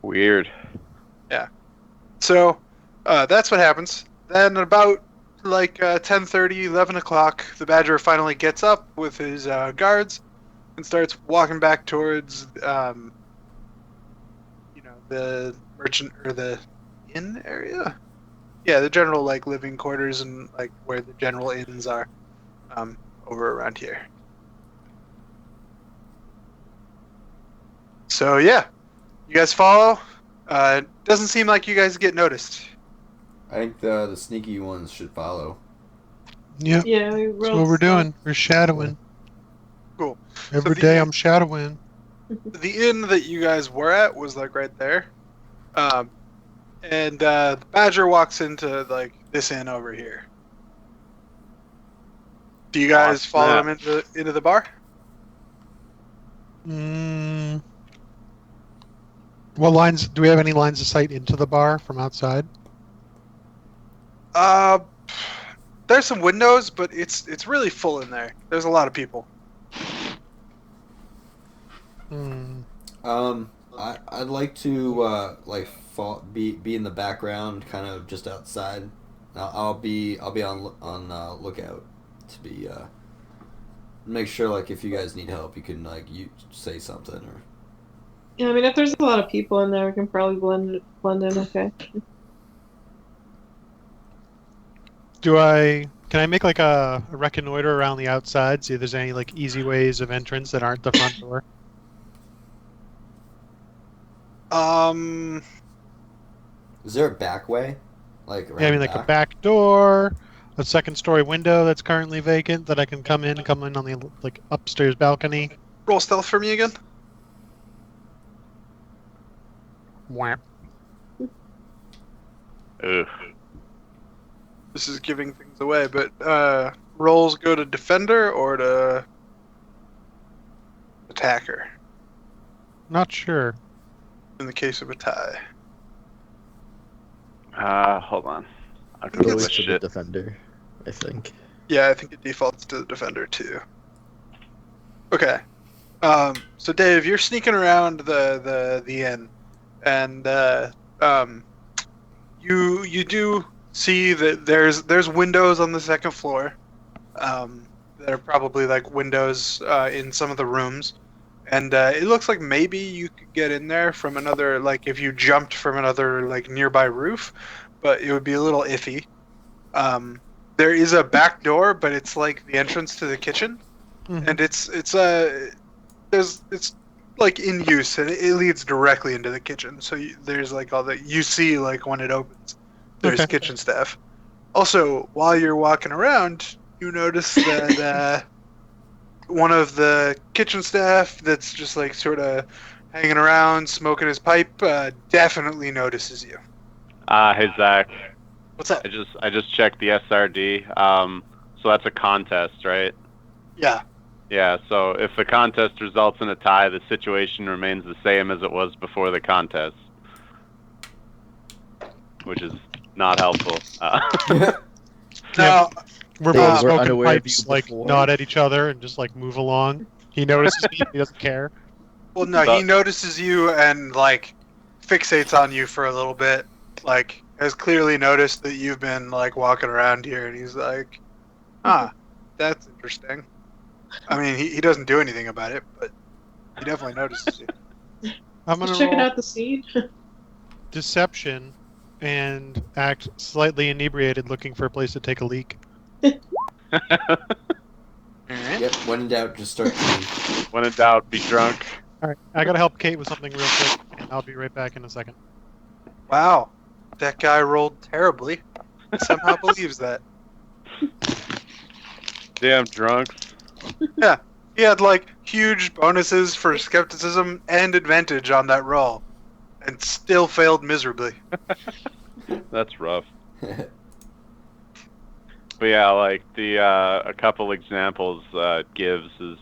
Weird. So that's what happens. Then about like 10:30, 11 o'clock, the Badger finally gets up with his guards and starts walking back towards the merchant or the inn area. Yeah, the general like living quarters and like where the general inns are over around here. So yeah, you guys follow. Doesn't seem like you guys get noticed. I think the sneaky ones should follow. Yep. Yeah, we That's rolled what we're stuff. doing. We're shadowing. Cool. Every the- day I'm shadowing. The inn that you guys were at was like right there, and the Badger walks into like this inn over here. Do you guys follow him into the bar? What lines? Do we have any lines of sight into the bar from outside? There's some windows, but it's really full in there. There's a lot of people. I'd like to be in the background, kind of just outside. I'll be on lookout to be make sure like if you guys need help, you can like you say something or. Yeah, I mean, if there's a lot of people in there, we can probably blend in. Okay. Can I make like a reconnoiter around the outside, see if there's any like easy ways of entrance that aren't the front door? Is there a back way? Like around Yeah, I mean the like a back door, a second story window that's currently vacant that I can come in on the like upstairs balcony. Roll stealth for me again. Wham. Ugh. This is giving things away, but rolls go to defender or to attacker Not sure. in the case of a tie. Hold on. I It can goes do Goes this to the shit. defender, I think. Yeah, I think it defaults to the defender too. Okay. So Dave, you're sneaking around the inn, and you do see that there's windows on the second floor. That are probably like windows in some of the rooms, and it looks like maybe you could get in there from another, like if you jumped from another like nearby roof, but it would be a little iffy. There is a back door, but it's like the entrance to the kitchen, and it's like in use, and it leads directly into the kitchen. So there's like all that you see like when it opens. There's Okay. kitchen staff. Also, while you're walking around, you notice that one of the kitchen staff that's just like sort of hanging around, smoking his pipe, definitely notices you. Hey Zach, What's up? I just checked the SRD. So that's a contest, right? Yeah. Yeah. So if the contest results in a tie, the situation remains the same as it was before the contest, which is not helpful. Now, We're They both were smoking unaware of pipes, you like before. nod at each other and just like move along. He notices me, he doesn't care. well, no, he notices you and like fixates on you for a little bit. Like has clearly noticed that you've been like walking around here, and he's like, that's interesting. I mean, he doesn't do anything about it, but he definitely notices you. I'm gonna Just checking roll out the scene. deception and act slightly inebriated, looking for a place to take a leak. Alright. Yep. When in doubt, just start cleaning. When in doubt, be drunk. All right, I gotta help Kate with something real quick. I'll be right back in a second. Wow, that guy rolled terribly. He somehow believes that. Damn drunks. He had like huge bonuses for skepticism and advantage on that roll, and still failed miserably. That's rough. But yeah, like the a couple examples it gives is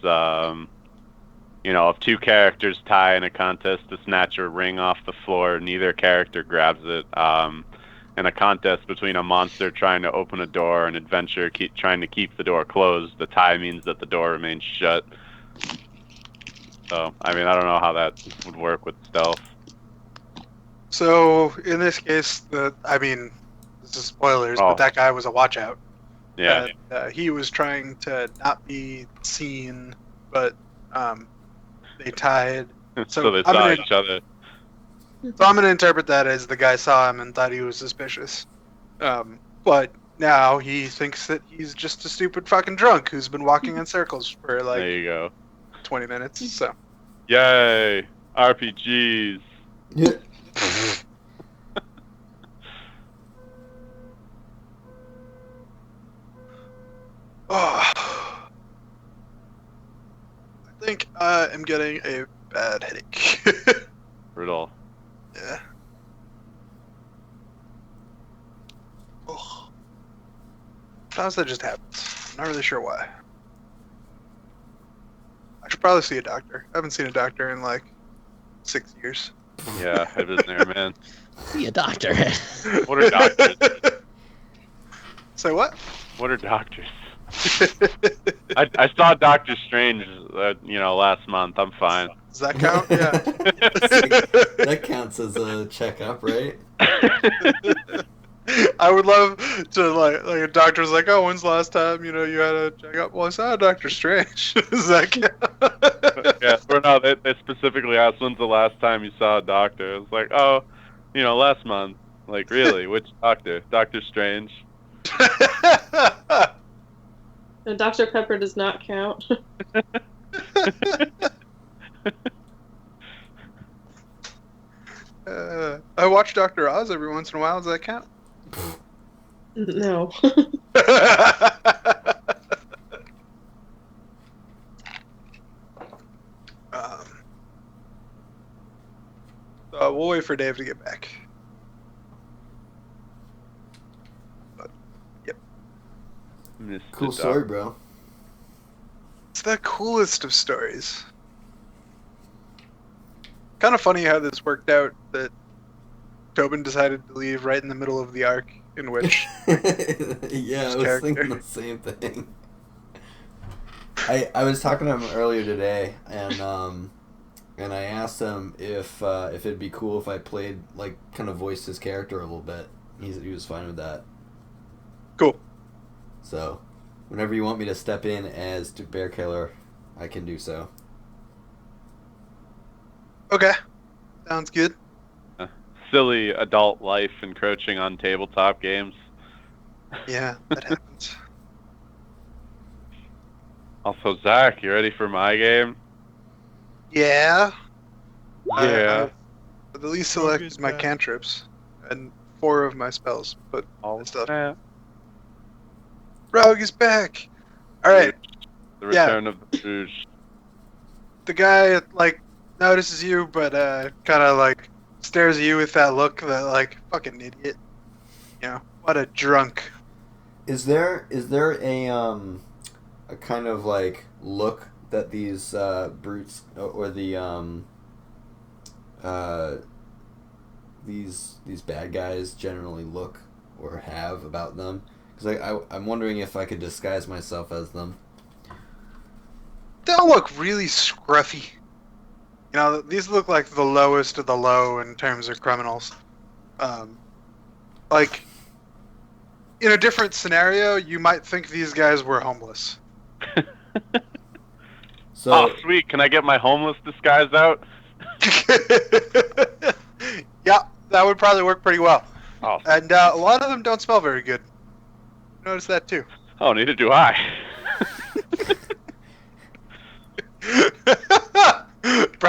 if two characters tie in a contest to snatch a ring off the floor, neither character grabs it. In a contest between a monster trying to open a door and an adventurer trying to keep the door closed, the tie means that the door remains shut. So, I mean, I don't know how that would work with stealth. So in this case, this is spoilers, Oh. but that guy was a watchout. Yeah. He was trying to not be seen, but they tied. So they saw each other. So I'm going to interpret that as the guy saw him and thought he was suspicious. But now he thinks that he's just a stupid fucking drunk who's been walking in circles for like There you go. 20 minutes. So Yay! RPGs. Yeah. I think I am getting a bad headache. Brutal. Yeah. Oh. Sometimes that just happens. I'm not really sure why. I should probably see a doctor. I haven't seen a doctor in like 6 years. Yeah, I've been there, man. See a doctor. What are doctors? Say what? What are doctors? I saw Doctor Strange, last month. I'm fine. Does that count? Yeah. That counts as a checkup, right? I would love to like a doctor's like, oh, when's the last time you had a checkup? Well, I saw Doctor Strange. Does that count? Yeah, or no, they specifically asked when's the last time you saw a doctor. It's like, oh, last month. Like, really? Which doctor? Doctor Strange? No, Dr. Pepper does not count. I watch Dr. Oz every once in a while. Does that count? No. We'll wait for Dave to get back. But, yep. Mr. Cool story, bro. It's the coolest of stories. Kind of funny how this worked out, that Tobin decided to leave right in the middle of the arc in which... Yeah, I was thinking the same thing. I was talking to him earlier today, and I asked him if it'd be cool if I played, like, kind of voiced his character a little bit. He was fine with that. Cool. So, whenever you want me to step in as Bear Killer, I can do so. Okay. Sounds good. Silly adult life encroaching on tabletop games. Yeah, that happens. Also, Zach, you ready for my game? Yeah. Yeah. I've at least Rogue selected is my back. cantrips and 4 of my spells, but All stuff. Yeah. Rogue is back. All right. The Yeah. return of the Rouge. The guy like notices you, but kind of like stares at you with that look that like fucking idiot. What a drunk. Is there a kind of like look that these brutes or the these bad guys generally look or have about them? Because I'm wondering if I could disguise myself as them. They all look really scruffy. These look like the lowest of the low in terms of criminals. Like, in a different scenario, you might think these guys were homeless. So Oh, sweet. Can I get my homeless disguise out? Yeah, that would probably work pretty well. Oh, And a lot of them don't smell very good. Notice that too. oh, neither do I.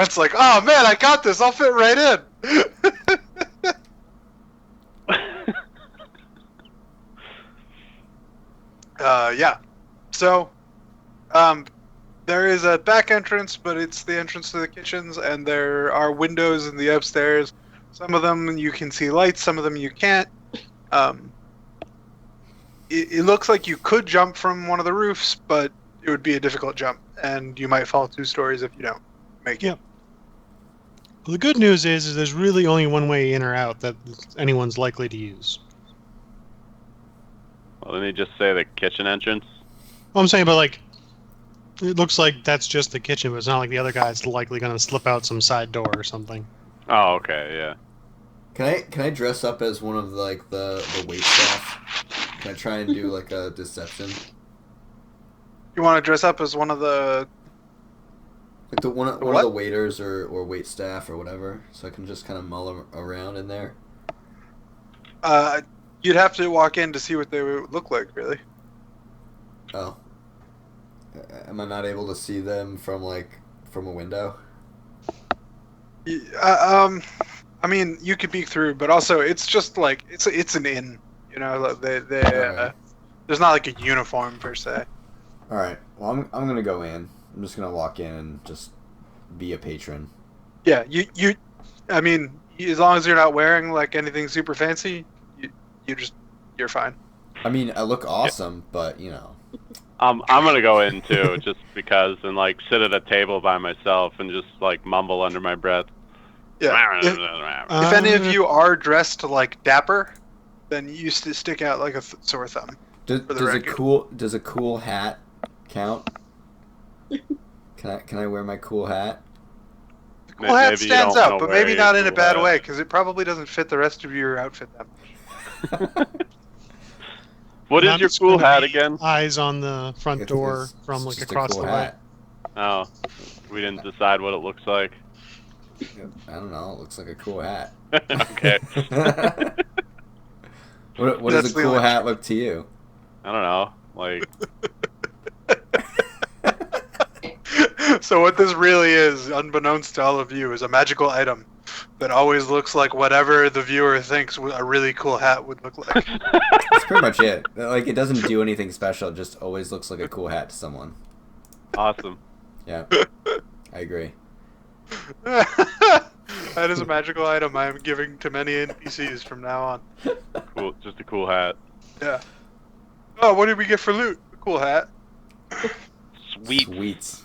Brent's like, oh man, I got this. I'll fit right in. Yeah. So, there is a back entrance, but it's the entrance to the kitchens, and there are windows in the upstairs. Some of them you can see lights, some of them you can't. It looks like you could jump from one of the roofs, but it would be a difficult jump, and you might fall 2 stories if you don't make it. Yep. Well, the good news is there's really only one way in or out that anyone's likely to use. Well, didn't he just say the kitchen entrance? Well, I'm saying, but like, it looks like that's just the kitchen, but it's not like the other guy's likely going to slip out some side door or something. Oh, okay, yeah. Can I dress up as one of like the wait staff? Can I try and do like a deception? You want to dress up as one of the... Like one of What? the waiters or wait staff or whatever, so I can just kind of mull around in there. You'd have to walk in to see what they would look like, really. Oh. Am I not able to see them from a window? I mean, you could peek through, but also it's just like it's an inn, you know. Alright. There's not like a uniform per se. All right. Well, I'm gonna go in. I'm just gonna walk in and just be a patron. Yeah, you. I mean, as long as you're not wearing like anything super fancy, you're fine. I mean, I look awesome, but you know. I'm gonna go in too, just because, and like sit at a table by myself and just like mumble under my breath. Yeah. If any of you are dressed like dapper, then you used to stick out like a sore thumb. Does the record. a cool hat count? Can I wear my cool hat? The cool hat Maybe you stands don't out, know but where maybe your not in a cool bad hat- way, because it probably doesn't fit the rest of your outfit that much. What is I'm your just cool gonna hat be again? Eyes on the front door It's from like just a across cool the way. hat. Oh, we didn't decide what it looks like. I don't know. It looks like a cool hat. Okay. What That's does a the cool only- hat look to you? I don't know. Like, So what this really is, unbeknownst to all of you, is a magical item that always looks like whatever the viewer thinks a really cool hat would look like. That's pretty much it. Like, it doesn't do anything special. It just always looks like a cool hat to someone. awesome. Yeah, I agree. That is a magical item I am giving to many NPCs from now on. Cool. Just a cool hat. Yeah. Oh, what did we get for loot? A cool hat. Sweet. Sweets.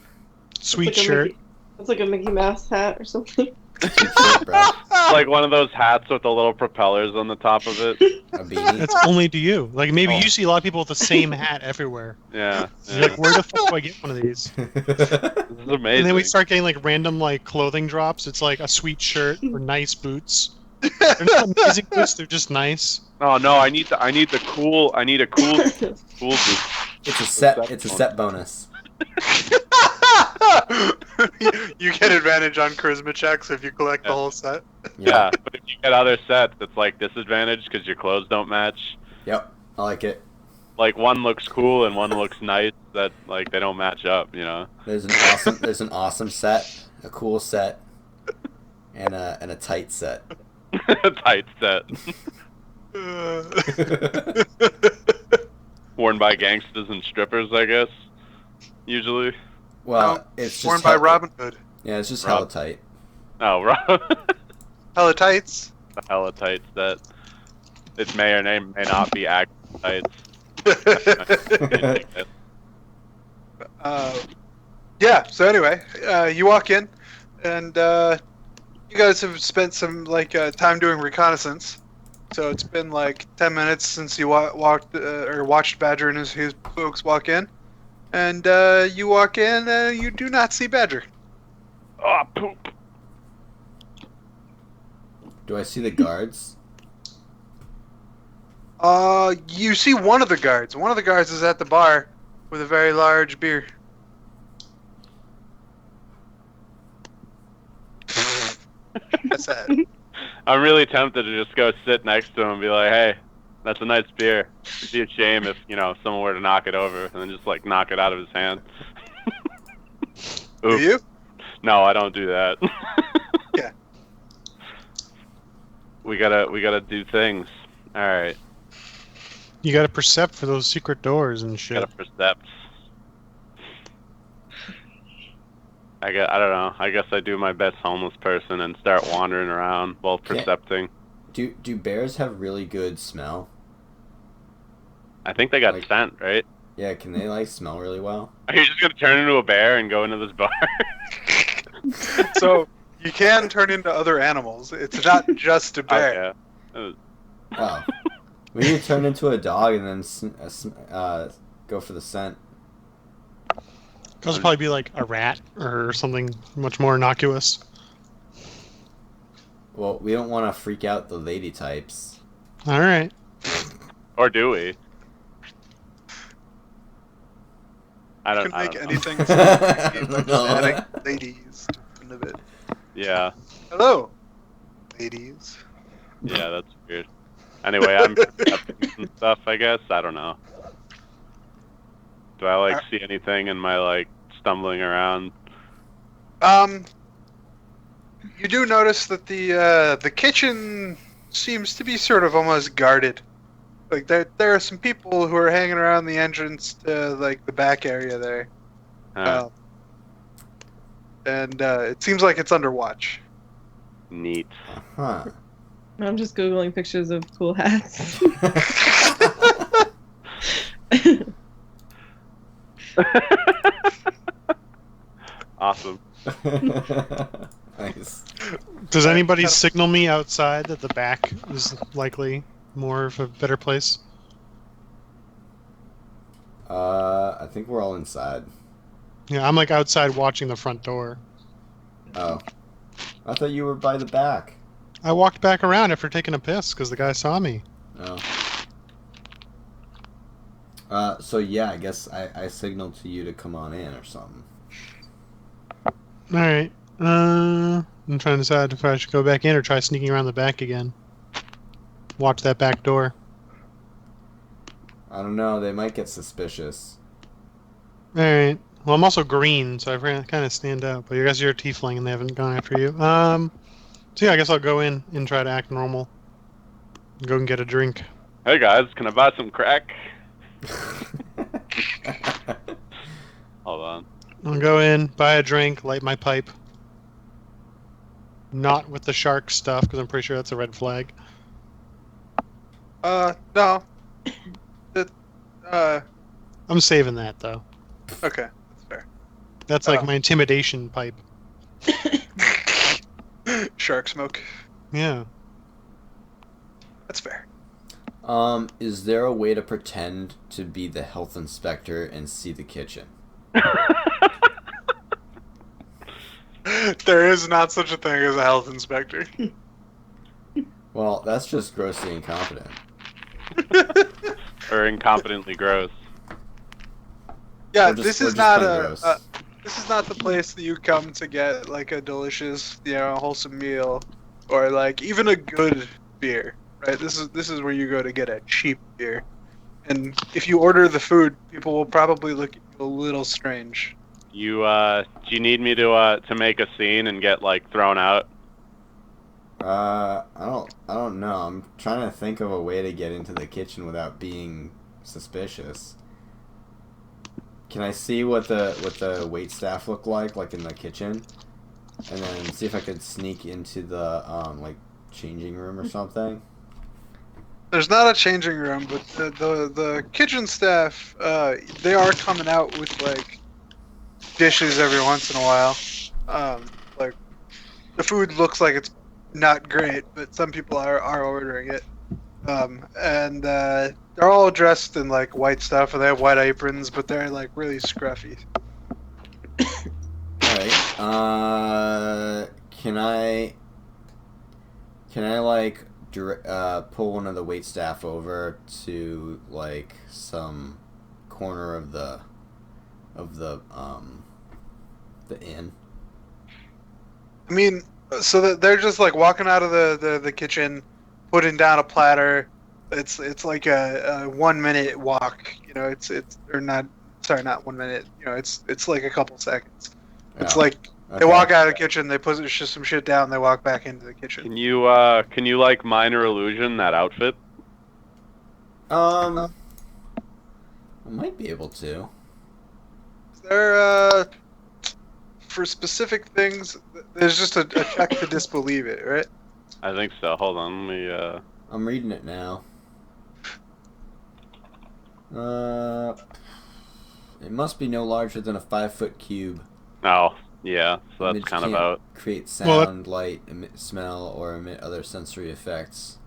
Sweet It's like a shirt. It's like a Mickey Mouse hat or something. Sweet shirt, bro. Like one of those hats with the little propellers on the top of it. A beanie. That's only to you. Like maybe Oh. you see a lot of people with the same hat everywhere. Yeah. You're yeah. like, where the fuck do I get one of these? This is amazing. And then we start getting like random like clothing drops. It's like a sweet shirt or nice boots. They're not amazing boots. They're just nice. Oh no! I need a cool boot. It's a set bonus. You get advantage on charisma checks if you collect the Yeah. whole set. Yeah, but if you get other sets, it's like disadvantage because your clothes don't match. Yep. I like it. Like one looks cool and one looks nice. That like they don't match up. You know. There's an awesome set, a cool set, and a tight set. Tight set. Worn by gangsters and strippers, I guess. Usually. Well, it's just Worn by Robin Hood. Yeah, it's just Rob- hella tight. Oh, Rob. Hella tights. The hella tight set. It may or may not be actual tights. Yeah, so anyway, you walk in, and you guys have spent some time doing reconnaissance. So it's been like 10 minutes since you watched Badger and his folks walk in. And you walk in, you do not see Badger. Oh, poop. Do I see the guards? You see one of the guards. One of the guards is at the bar with a very large beer. That's sad. I'm really tempted to just go sit next to him and be like, "Hey, that's a nice beer." It'd be a shame if someone were to knock it over and then just like knock it out of his hand. Do Oops. you? No, I don't do that. Yeah. We gotta do things. All right. You gotta percept for those secret doors and shit. Gotta percept. I don't know. I guess I do my best homeless person and start wandering around while percepting. Do bears have really good smell? I think they got Like- scent, right? Yeah, can they like smell really well? Are you just gonna turn into a bear and go into this bar? So you can turn into other animals. It's not just a bear. Oh, yeah. Oh, we need to turn into a dog and then go for the scent. Those would probably be like a rat or something much more innocuous. Well, we don't want to freak out the lady types. All right. Or do we? I You don't. can I make don't know. anything sound by just No. adding ladies to the end of it. Yeah. Hello, ladies. Yeah, that's weird. Anyway, I'm percepting some stuff. I guess I don't know. Do I like see anything in my like stumbling around? You do notice that the kitchen seems to be sort of almost guarded. Like there are some people who are hanging around the entrance to like the back area there, and it seems like it's under watch. Neat. Huh. I'm just googling pictures of cool hats. Awesome. Nice. Does anybody signal me outside that the back is likely more of a better place? I think we're all inside. Yeah, I'm like outside watching the front door. Oh. I thought you were by the back. I walked back around after taking a piss because the guy saw me. Oh. So yeah, I guess I signaled to you to come on in or something. Alright. I'm trying to decide if I should go back in or try sneaking around the back again. Watch that back door. I don't know, they might get suspicious. Alright. Well, I'm also green, so I kind of stand out. But I guess you're a tiefling and they haven't gone after you. So yeah, I guess I'll go in and try to act normal. Go and get a drink. Hey guys, can I buy some crack? Hold on. I'll go in, buy a drink, light my pipe. Not with the shark stuff, because I'm pretty sure that's a red flag. No. I'm saving that, though. Okay, that's fair. That's like Oh. my intimidation pipe. Shark smoke. Yeah. That's fair. Is there a way to pretend to be the health inspector and see the kitchen? There is not such a thing as a health inspector. Well, that's just grossly incompetent. Or incompetently gross. Yeah, We're just- this we're is just not kinda a. gross. This is not the place that you come to get like a delicious, wholesome meal, or like even a good beer, right? This is where you go to get a cheap beer, and if you order the food, people will probably look at you a little strange. You do you need me to make a scene and get like thrown out? I don't know. I'm trying to think of a way to get into the kitchen without being suspicious. Can I see what the wait staff look like in the kitchen, and then see if I could sneak into the like changing room or something? There's not a changing room, but the kitchen staff, they are coming out with like dishes every once in a while. Like the food looks like it's not great, but some people are ordering it. And they're all dressed in like white stuff, and they have white aprons, but they're like really scruffy. Alright, can I like pull one of the wait staff over to like some corner of the inn? I mean, so that they're just like walking out of the kitchen, putting down a platter. It's like a 1 minute walk. It's or not. Sorry, not 1 minute. It's like a couple seconds. It's Oh. like They walk out of the kitchen. They put some shit down. They walk back into the kitchen. Can you like minor illusion that outfit? I might be able to. Is there for specific things? There's just a check to disbelieve it, right? I think so. Hold on, let me. I'm reading it now. It must be no larger than a 5-foot cube. Oh, yeah. So that's Image kind of can't out. create sound, light, emit smell, or emit other sensory effects.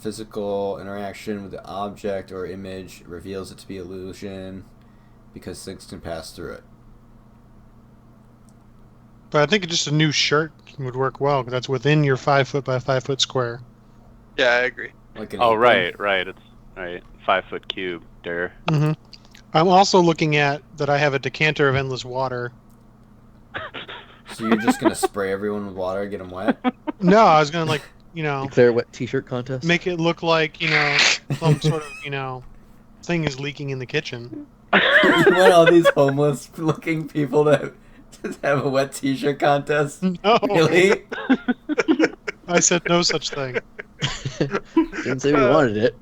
Physical interaction with the object or image reveals it to be illusion because things can pass through it. But I think just a new shirt would work well because that's within your 5 foot by 5 foot square. Yeah, I agree. Like an Oh, apron. right. It's right. 5-foot cube. There. Mm-hmm. I'm also looking at that I have a decanter of endless water. So you're just gonna spray everyone with water, get them wet? No, I was gonna Declare a wet T-shirt contest. make it look like some sort of thing is leaking in the kitchen. You want all these homeless-looking people to have a wet T-shirt contest? No, Really? I said no such thing. Didn't say we wanted it.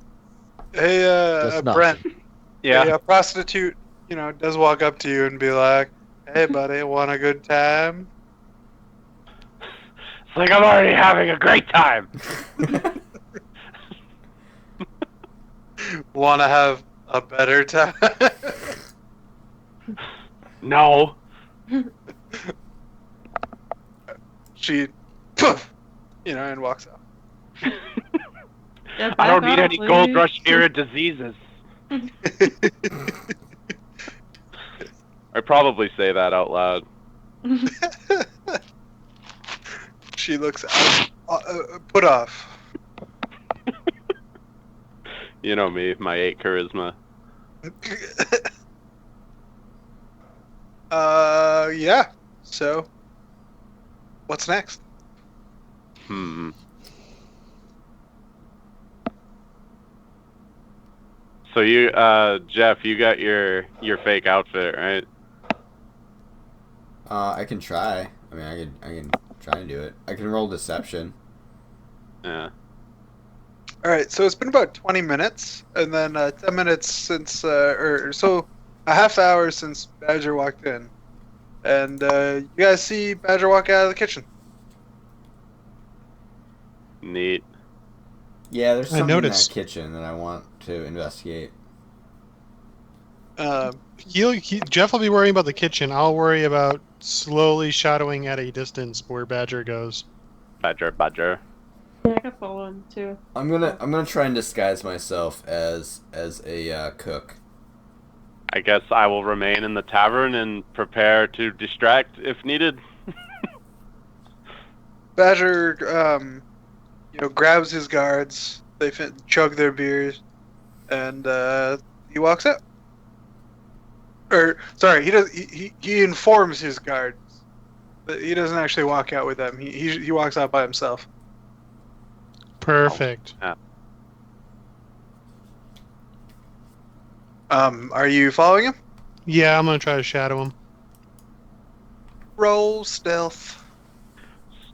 Hey, Just not. Brent. Yeah. A prostitute, does walk up to you and be like, "Hey, buddy, want a good time?" It's like I'm already having a great time. Want to have a better time? No. She, poof, and walks out. Yeah, I don't back need off, any gold please. rush era diseases. I probably say that out loud. She looks put off. You know me, my 8 charisma. Yeah. So, what's next? So you, Jeff, you got your fake outfit, right? I can try. I mean, I can try and do it. I can roll deception. Yeah. All right. So it's been about 20 minutes, and then 10 minutes since, or so, a half hour since Badger walked in, and you guys see Badger walk out of the kitchen. Neat. Yeah, there's I something in that noticed. kitchen that I want to investigate. Jeff will be worrying about the kitchen. I'll worry about slowly shadowing at a distance where Badger goes. Badger. Yeah, I can follow him too. I'm gonna try and disguise myself as a cook. I guess I will remain in the tavern and prepare to distract if needed. Badger, grabs his guards. They chug their beers, and he walks out. Or sorry, he does. He informs his guards, but he doesn't actually walk out with them. He walks out by himself. Perfect. Are you following him? Yeah, I'm gonna try to shadow him. Roll stealth.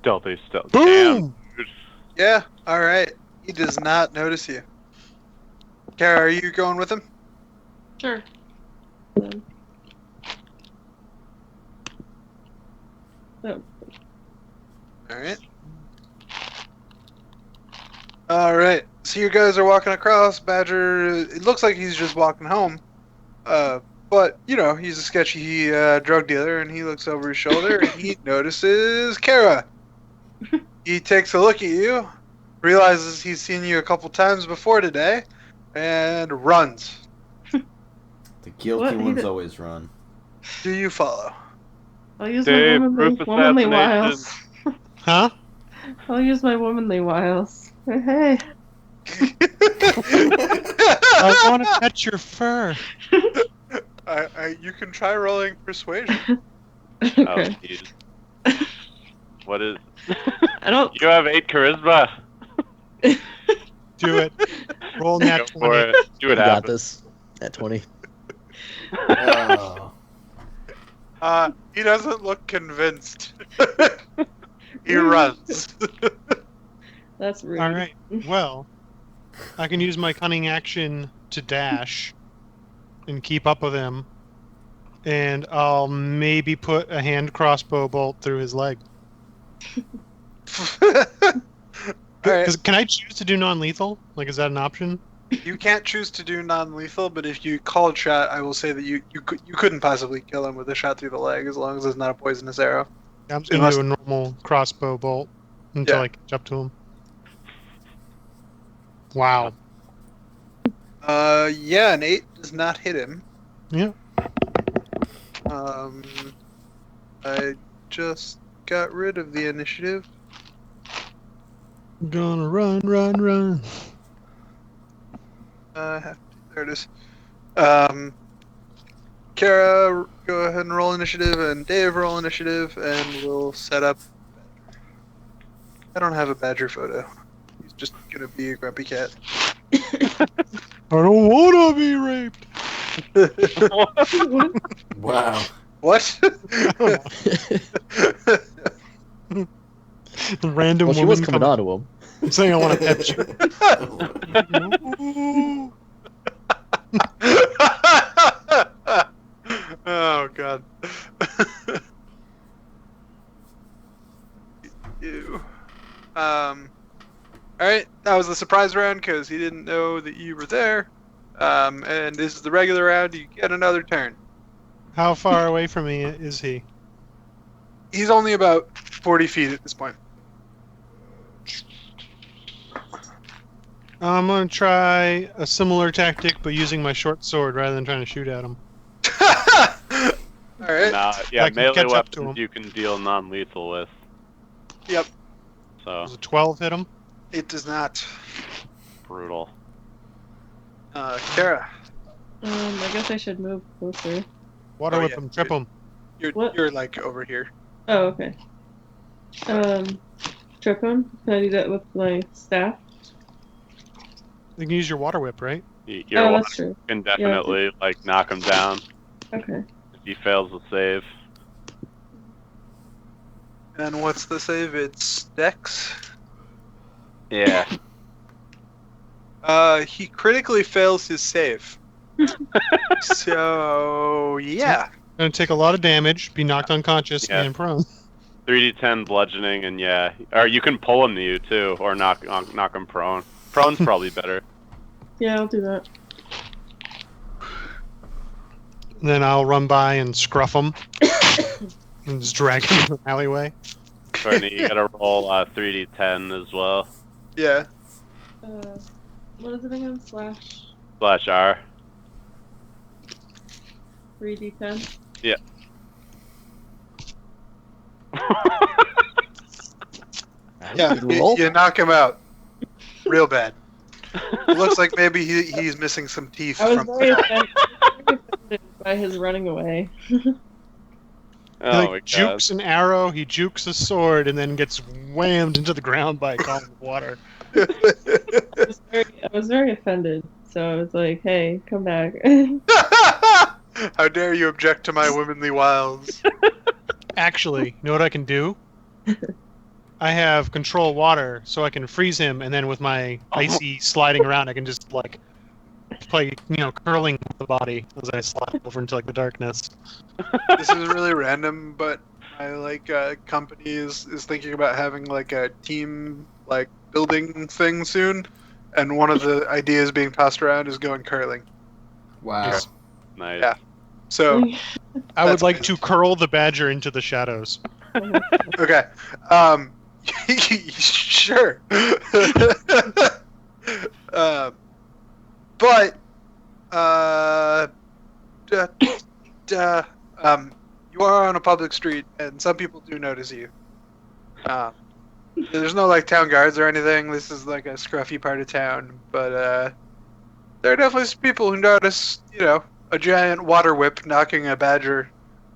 Stealthy. Boom! Damn. Yeah. All right. He does not notice you. Kara, are you going with him? Sure. Oh, All right. All right. So you guys are walking across. Badger. It looks like he's just walking home. But he's a sketchy drug dealer, and he looks over his shoulder and he notices Kara. He takes a look at you, realizes he's seen you a couple times before today, and runs. The guilty What? ones always run. Do you follow? I'll use Dave, my roof womanly assassination. wiles. Huh? I'll use my womanly wiles. Hey. I want to pet your fur. You can try rolling persuasion. Oh, Okay. jeez. What is? I don't. You have 8 charisma. Do it. Roll nat Go for 20. it. Do You it got happen. this. At 20. Oh. He doesn't look convinced. He runs. That's rude. All right. Well, I can use my cunning action to dash and keep up with him, and I'll maybe put a hand crossbow bolt through his leg. Alright, Can I choose to do non-lethal? Like, is that an option? you can't choose to do non-lethal, but if you called shot, I will say that you couldn't possibly kill him with a shot through the leg as long as it's not a poisonous arrow. I'm just gonna do a normal crossbow bolt until I catch up to him. Wow. Yeah, an 8 does not hit him. Yeah. I just got rid of the initiative. Gonna run, run, run. There it is. Kara, go ahead and roll initiative, and Dave roll initiative, and we'll set up. I don't have a badger photo. He's just gonna be a grumpy cat. I don't wanna be raped. Wow. What? Random Well, she woman was coming on to him. saying I want to pet you. Oh god. Ew. Alright, that was the surprise round because he didn't know that you were there. And this is the regular round, you get another turn. How far away from me is he? He's only about 40 feet at this point. I'm gonna try a similar tactic, but using my short sword rather than trying to shoot at him. Alright. Nah, yeah, I can melee catch up to weapons him. you can deal non-lethal with. Yep. So Does a 12 hit him? It does not. brutal. Kara, I guess I should move closer. Water Oh, whip yeah. him, trip him. What? you're like over here. Oh, okay. Trip him? Can I do that with my staff? You can use your water whip, right? Your Oh, water that's true. can definitely like knock him down Okay. if he fails the save. And what's the save? It's Dex. Yeah. He critically fails his save. So yeah. Gonna take a lot of damage, be knocked unconscious, Yeah. and prone. 3d10 bludgeoning, and yeah, or you can pull him to you too, or knock him prone. Prone's probably better. Yeah, I'll do that. Then I'll run by and scruff him. And just drag him into the alleyway. Courtney, you gotta roll 3d10 as well. Yeah. What is it again? Slash /R. 3d10? Yeah. Yeah. Good roll. You knock him out. Real bad. It looks like maybe he's missing some teeth I was from. very offended by his running away. Oh He my like god. jukes an arrow, he jukes a sword, and then gets whammed into the ground by a column of water. I was very offended, so I was like, hey, come back. How dare you object to my womanly wiles? Actually, you know what I can do? I have control water, so I can freeze him, and then with my icy sliding around, I can just like play, curling with the body as I slide over into like the darkness. This is really random, but my company is thinking about having like a team building thing soon, and one of the ideas being tossed around is going curling. Wow. Nice. Yeah. So I would That's like good. to curl the badger into the shadows. okay, sure. But you are on a public street, and some people do notice you. There's no town guards or anything. This is like a scruffy part of town, but there are definitely some people who notice, a giant water whip knocking a badger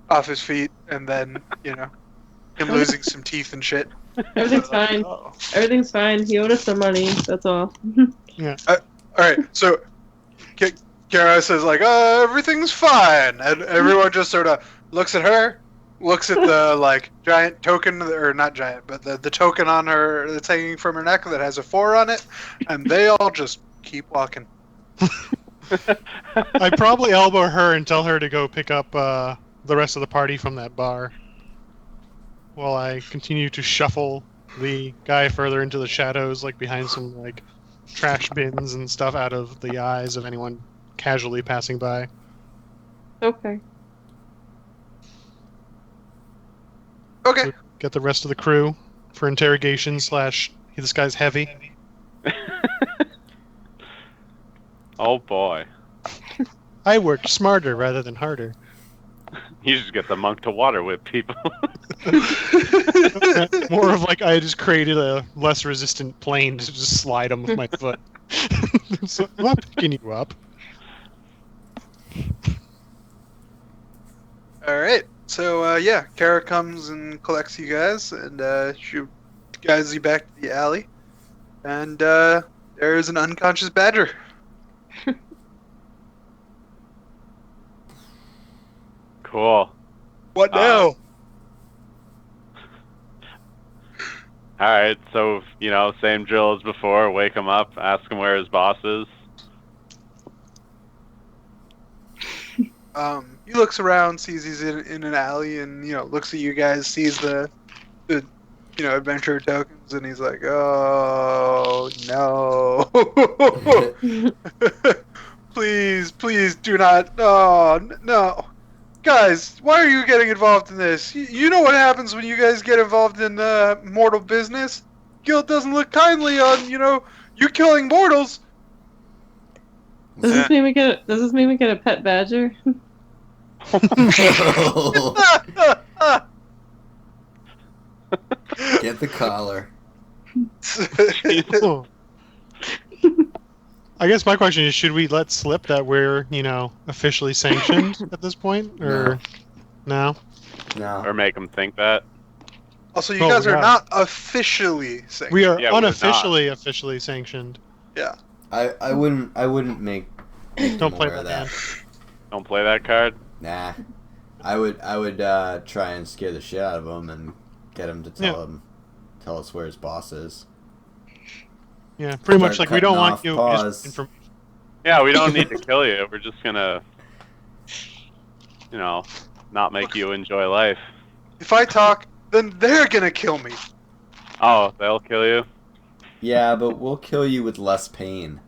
off his feet, and then him losing some teeth and shit. Everything's fine. Oh. Everything's fine. He owed us some money, that's all. All right, so Kara says everything's fine, and everyone just sort of looks at her, looks at the like giant token, or not giant, but the token on her that's hanging from her neck that has a 4 on it, and they all just keep walking. I probably elbow her and tell her to go pick up the rest of the party from that bar, while I continue to shuffle the guy further into the shadows, like behind some like trash bins and stuff, out of the eyes of anyone casually passing by. Okay. Okay. Get the rest of the crew for interrogation / this guy's heavy. Oh boy. I worked smarter rather than harder. You just get the monk to water whip people. More of like I just created a less resistant plane to just slide him with my foot. So I'm not picking you up. All right. So yeah, Kara comes and collects you guys, and she guides you back to the alley, and there's an unconscious badger. Cool. What now? Alright, so, same drill as before. Wake him up, ask him where his boss is. He looks around, sees he's in an alley, and looks at you guys, sees the adventure tokens, and he's like, "Oh no! please do not! Oh no, guys, why are you getting involved in this? You know what happens when you guys get involved in mortal business? Guild doesn't look kindly on you killing mortals." Does this mean we get a pet badger? Get the collar. I guess my question is, should we let slip that we're, officially sanctioned at this point? Or no? No. Or make him think that. Also, you guys are not officially sanctioned. We are Yeah, we're unofficially officially sanctioned. Yeah. I wouldn't make Don't play more of that that. hand. Don't play that card. Nah. I would try and scare the shit out of him and get him to tell us where his boss is. Yeah, pretty much Start like we don't cutting want off you paws. information. Yeah, we don't need to kill you. We're just gonna, not make you enjoy life. If I talk, then they're gonna kill me. Oh, they'll kill you? Yeah, but we'll kill you with less pain.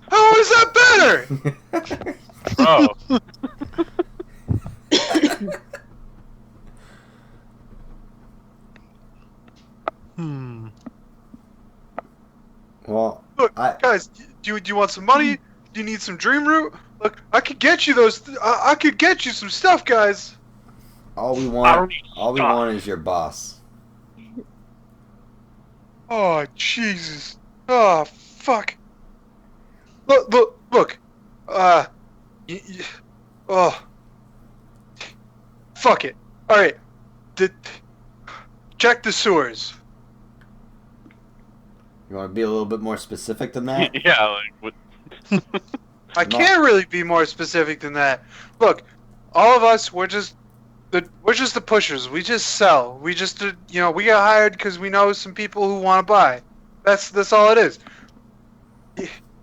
How is that better? Bro. Well, Look, guys, do you want some money? Do you need some dream root? Look, I could get you those. I could get you some stuff, guys. all we I don't want need is your boss. Oh Jesus! Oh fuck! Look! Oh, fuck it! All right, check the sewers. You want to be a little bit more specific than that? Yeah, I can't really be more specific than that. Look, all of us, we're just the pushers. We just sell. We just we get hired because we know some people who want to buy. That's all it is.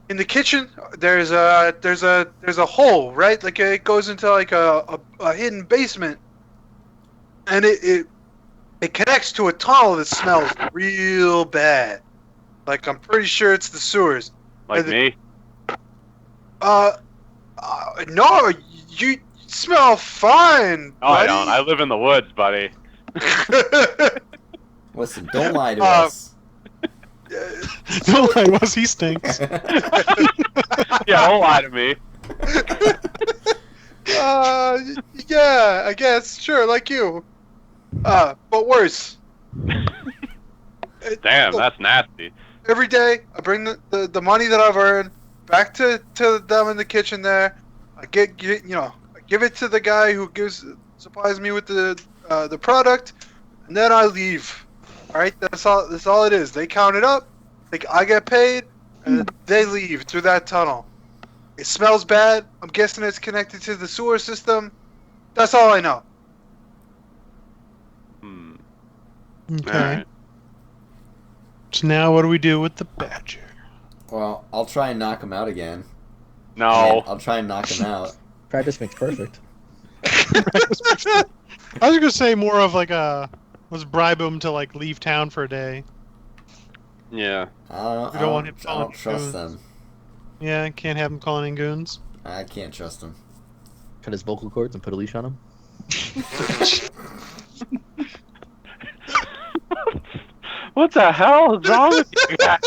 In the kitchen, there's a hole, right? Like it goes into like a hidden basement, and it connects to a tunnel that smells real bad. Like I'm pretty sure it's the sewers. like me. No, you smell fine. Oh, I don't. I live in the woods, buddy. Listen, don't lie to us. Don't lie to us, he stinks. Yeah, don't lie to me. Yeah, I guess, sure, like you. But worse. Damn, Look, that's nasty. every day I bring the money that I've earned back to them in the kitchen there. I give it to the guy who supplies me with the product, and then I leave. All right, that's all it is. They count it up, I get paid, and they leave through that tunnel. It smells bad. I'm guessing it's connected to the sewer system. That's all I know. Okay. Alright. So now what do we do with the badger? Well, I'll try and knock him out again. No. I'll try and knock him out. Practice makes perfect. I was gonna say more of like let's bribe him to like leave town for a day. Yeah. I don't want him don't calling trust goons. them. Yeah, can't have him calling in goons. I can't trust them. Cut his vocal cords and put a leash on him. What the hell is wrong with you guys?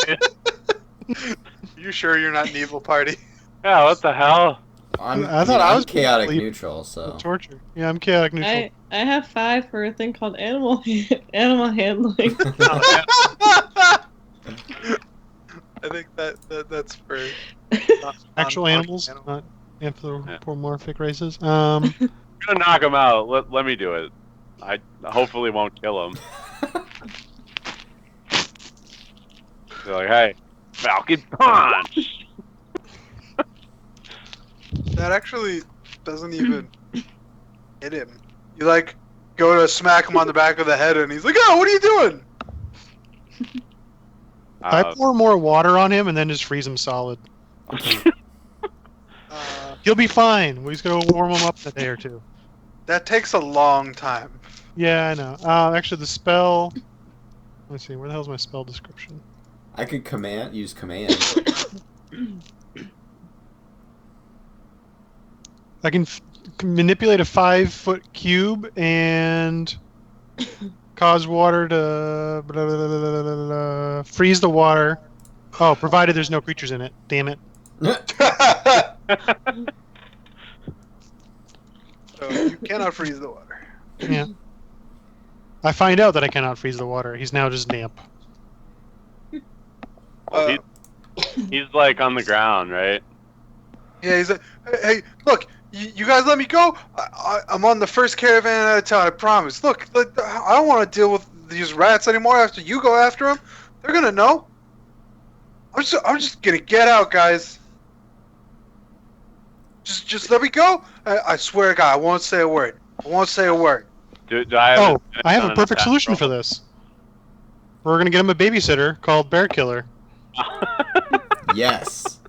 You sure you're not an evil party? Yeah, what the hell? I thought I was chaotic gonna leave- neutral, so Torture. Yeah, I'm chaotic neutral. I have 5 for a thing called animal handling. I think that's for Actual non- animals, animal. not anthropomorphic races. I'm gonna knock him out. Let me do it. I hopefully won't kill him. They're like, hey, Falcon Punch! That actually doesn't even hit him. You like go to smack him on the back of the head, and he's like, "Oh, what are you doing?" I pour more water on him and then just freeze him solid. He'll be fine. We just gotta warm him up in a day or two. That takes a long time. Yeah, I know. Actually, the spell. Let's see. Where the hell's my spell description? I could use command. I can manipulate a 5-foot cube and cause water to freeze the water. Oh, provided there's no creatures in it. Damn it. So you cannot freeze the water. Yeah. I find out that I cannot freeze the water. He's now just damp. He's like on the ground, right? Yeah, he's like, hey, look, you guys let me go. I'm on the first caravan out of town. I promise. Look, I don't want to deal with these rats anymore. After you go after them, they're gonna know. I'm just gonna get out, guys. Just let me go. I swear to God, I won't say a word. I won't say a word. Do I have I have a perfect solution for this. We're gonna get him a babysitter called Bear Killer. Yes.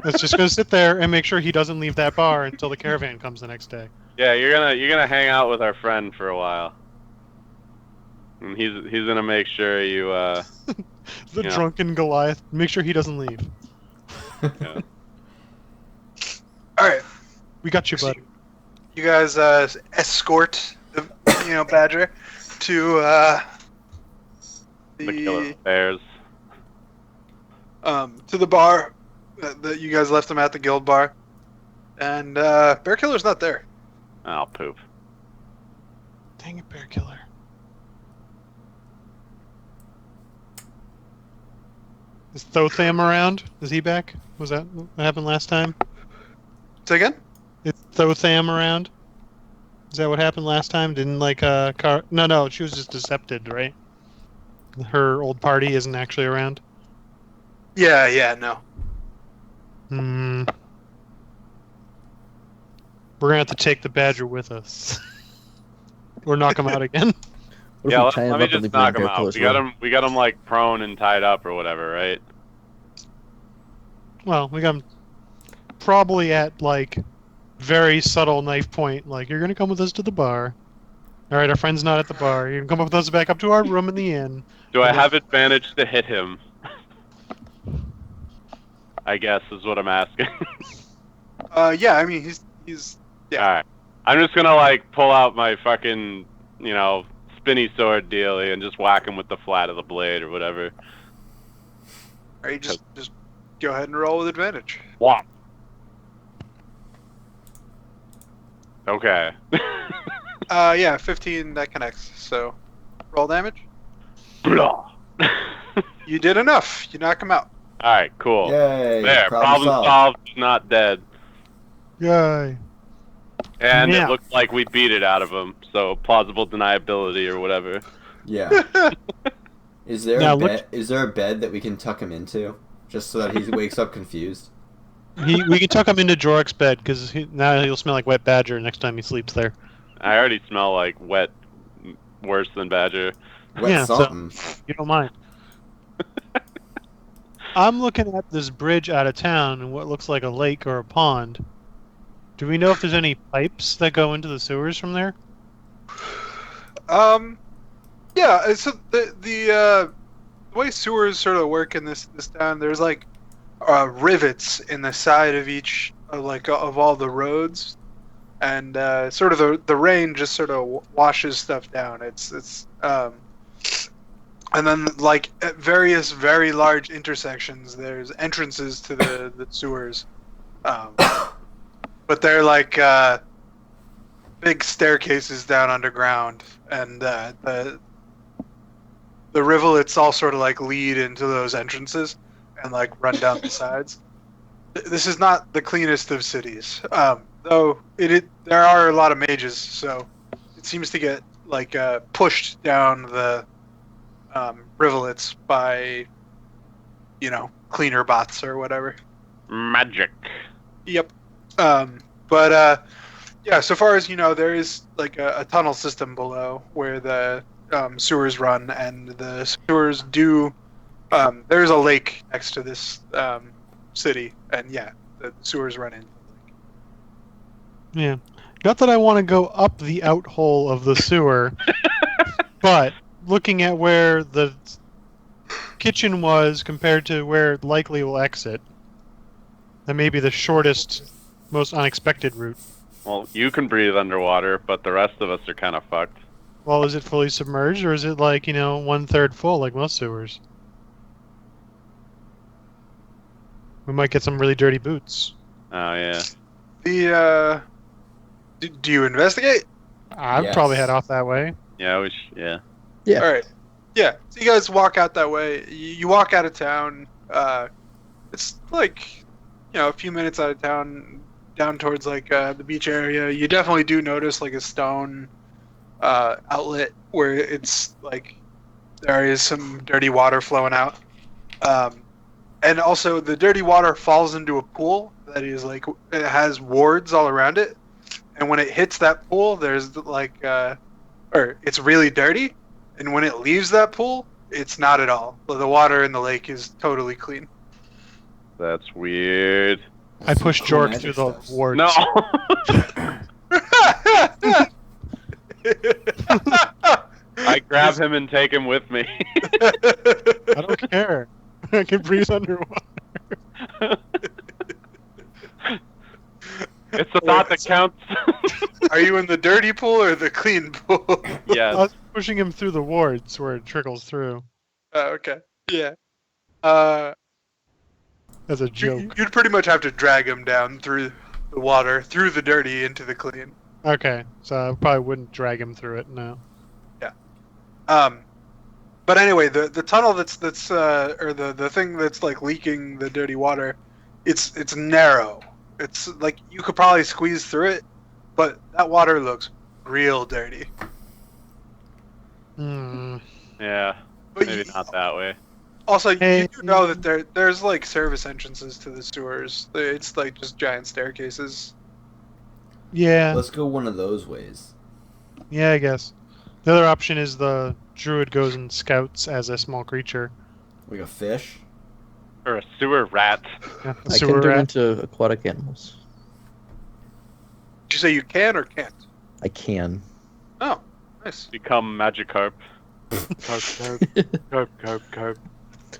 That's just gonna sit there and make sure he doesn't leave that bar until the caravan comes the next day. Yeah, you're gonna hang out with our friend for a while, and he's gonna make sure you The Yeah. drunken Goliath. Make sure he doesn't leave. Yeah. All right, We got you, buddy. you guys escort the Badger to the killer bears. to the bar that you guys left him at, the guild bar, and Bear Killer's not there. Oh, poop. Dang it, Bear Killer. Is Thotham around? Is he back? Was that what happened last time? Say again? Is Thotham around? Is that what happened last time? Didn't No, she was just decepted, right? Her old party isn't actually around. Yeah, no. We're gonna have to take the badger with us, or knock him out again. What if Yeah, we tie him let me up and just leave him in knock him Bear out. Killer's We got room? him like prone and tied up or whatever, right? Well, we got him probably at like very subtle knife point. Like, you're gonna come with us to the bar. All right, our friend's not at the bar. You can come with us back up to our room in the inn. Do I have advantage to hit him? I guess is what I'm asking. Yeah, I mean he's yeah. Alright. I'm just gonna like pull out my fucking, spinny sword dealie and just whack him with the flat of the blade or whatever. All right, just go ahead and roll with advantage. Whop. Okay. Yeah, 15 that connects. So roll damage. Blah. You did enough. You knock him out. Alright, cool. Yay. There, problem solved. solved, not dead. Yay! And Yeah. it looks like we beat it out of him, so plausible deniability or whatever. Yeah. Is there Now a look- bed? Is there a bed that we can tuck him into, just so that he wakes up confused? We can tuck him into Jorik's bed because now he'll smell like wet badger next time he sleeps there. I already smell like wet, worse than badger. Wet Yeah, so- something. You don't mind. I'm looking at this bridge out of town and what looks like a lake or a pond. Do we know if there's any pipes that go into the sewers from there? Yeah. So the way sewers sort of work in this town, there's like rivets in the side of each of all the roads, and sort of the rain just sort of washes stuff down. And then like at various very large intersections, there's entrances to the sewers, but they're like big staircases down underground, and the rivulets all sort of like lead into those entrances and like run down the sides. This is not the cleanest of cities, though there are a lot of mages, so it seems to get like pushed down the rivulets by, cleaner bots or whatever. Magic. Yep. But yeah, so far as you know, there is like a tunnel system below where the sewers run, and the sewers do. There's a lake next to this city, and yeah, the sewers run in. Yeah. Not that I want to go up the out hole of the sewer, but looking at where the kitchen was compared to where it likely will exit, that may be the shortest, most unexpected route. Well, you can breathe underwater, but the rest of us are kind of fucked. Well, is it fully submerged, or is it like, 1/3 full like most sewers? We might get some really dirty boots. Oh yeah. Do you investigate? I'd Yes. probably head off that way. Yeah. Yeah. Yeah. All right. Yeah. So you guys walk out that way. You walk out of town. It's like, a few minutes out of town, down towards like the beach area. You definitely do notice like a stone outlet where it's like there is some dirty water flowing out. And also the dirty water falls into a pool that is like, it has wards all around it. And when it hits that pool, there's like, or it's really dirty. And when it leaves that pool, it's not at all. The water in the lake is totally clean. That's weird. I push Cool Jork magic through the steps. wards. No. I grab him and take him with me. I don't care. I can breathe underwater. It's the thought that counts. Are you in the dirty pool or the clean pool? I Yes. was pushing him through the wards where it trickles through. Okay. Yeah. As a joke. You'd pretty much have to drag him down through the water, through the dirty into the clean. Okay, so I probably wouldn't drag him through it, no. But anyway, the tunnel that's or the thing that's like leaking the dirty water, it's narrow. It's like you could probably squeeze through it, but that water looks real dirty. Hmm. Yeah. But Maybe not that way. Also, Hey. you do know that there's like service entrances to the sewers. It's like just giant staircases. Yeah, Let's go one of those ways. yeah, I guess. The other option is the druid goes and scouts as a small creature. Like a fish. Or a sewer rat. Yeah, a I sewer can turn rat. into aquatic animals. Did you say you can or can't? I can. Oh, nice. Become Magikarp. Carp.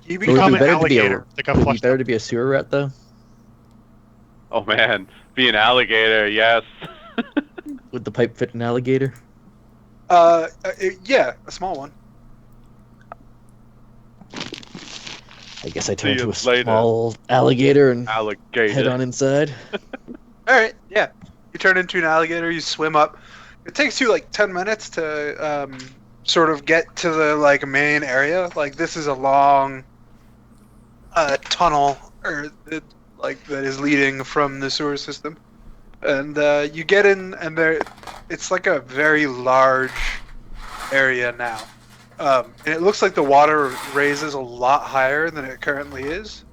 You But would it become be an better to be a- alligator. Like a Would it be flushed better to be a sewer rat though? Oh man. Be an alligator, yes. Would the pipe fit an alligator? Yeah, a small one. I guess I See turn you into a later. small alligator and Alligator. head on inside. All right, yeah. You turn into an alligator. You swim up. It takes you like 10 minutes to sort of get to the like main area. Like this is a long tunnel that is leading from the sewer system, and you get in, and it's like a very large area now. And it looks like the water raises a lot higher than it currently is.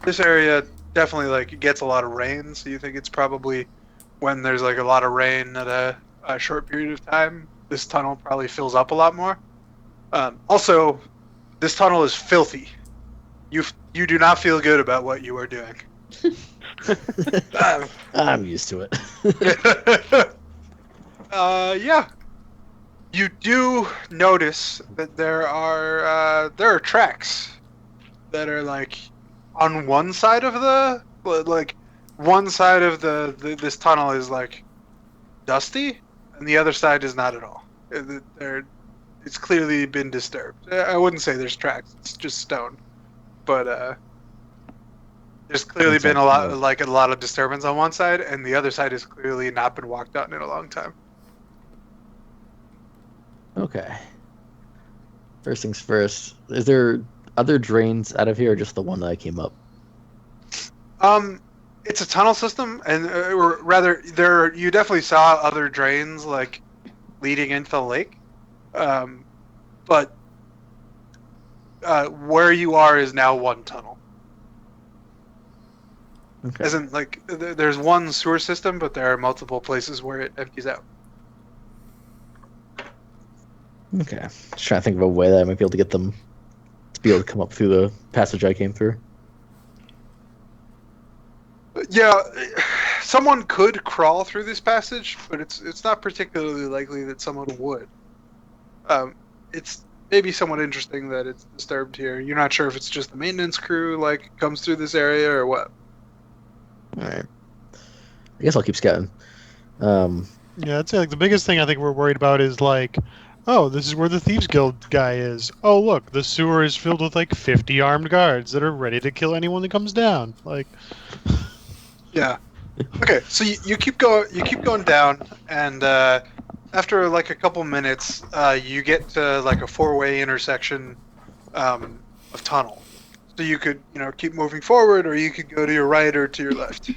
This area definitely like it gets a lot of rain, so you think it's probably when there's like a lot of rain at a short period of time, this tunnel probably fills up a lot more. Also, this tunnel is filthy. You do not feel good about what you are doing. Um, I'm used to it. yeah. You do notice that there are tracks that are like on one side of this tunnel is like dusty, and the other side is not at all. It's clearly been disturbed. I wouldn't say there's tracks; it's just stone. But there's clearly been a lot of disturbance on one side, and the other side has clearly not been walked on in a long time. Okay. First things first. Is there other drains out of here, or just the one that I came up? It's a tunnel system, and or rather, you definitely saw other drains like leading into the lake, but where you are is now one tunnel. Okay. As in, like, there's one sewer system, but there are multiple places where it empties out. Okay. Just trying to think of a way that I might be able to get them to be able to come up through the passage I came through. Yeah, someone could crawl through this passage, but it's not particularly likely that someone would. It's maybe somewhat interesting that it's disturbed here. You're not sure if it's just the maintenance crew like comes through this area or what. All right. I guess I'll keep scouting. Yeah, I'd say like the biggest thing I think we're worried about is like, oh, this is where the Thieves Guild guy is. Oh, look, the sewer is filled with like 50 armed guards that are ready to kill anyone that comes down. Like, yeah. Okay, so you keep going down, and after like a couple minutes, you get to like a four-way intersection of tunnel. So you could keep moving forward, or you could go to your right or to your left.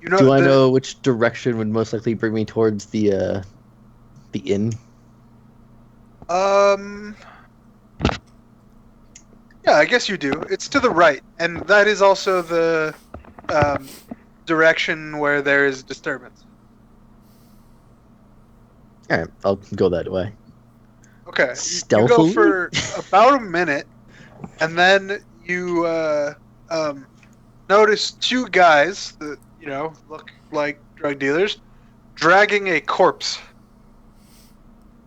Do I know which direction would most likely bring me towards the inn? Yeah, I guess you do. It's to the right, and that is also the direction where there is disturbance. All right, I'll go that way. Okay. Stealthily? You go for about a minute, and then you notice two guys that look like drug dealers dragging a corpse.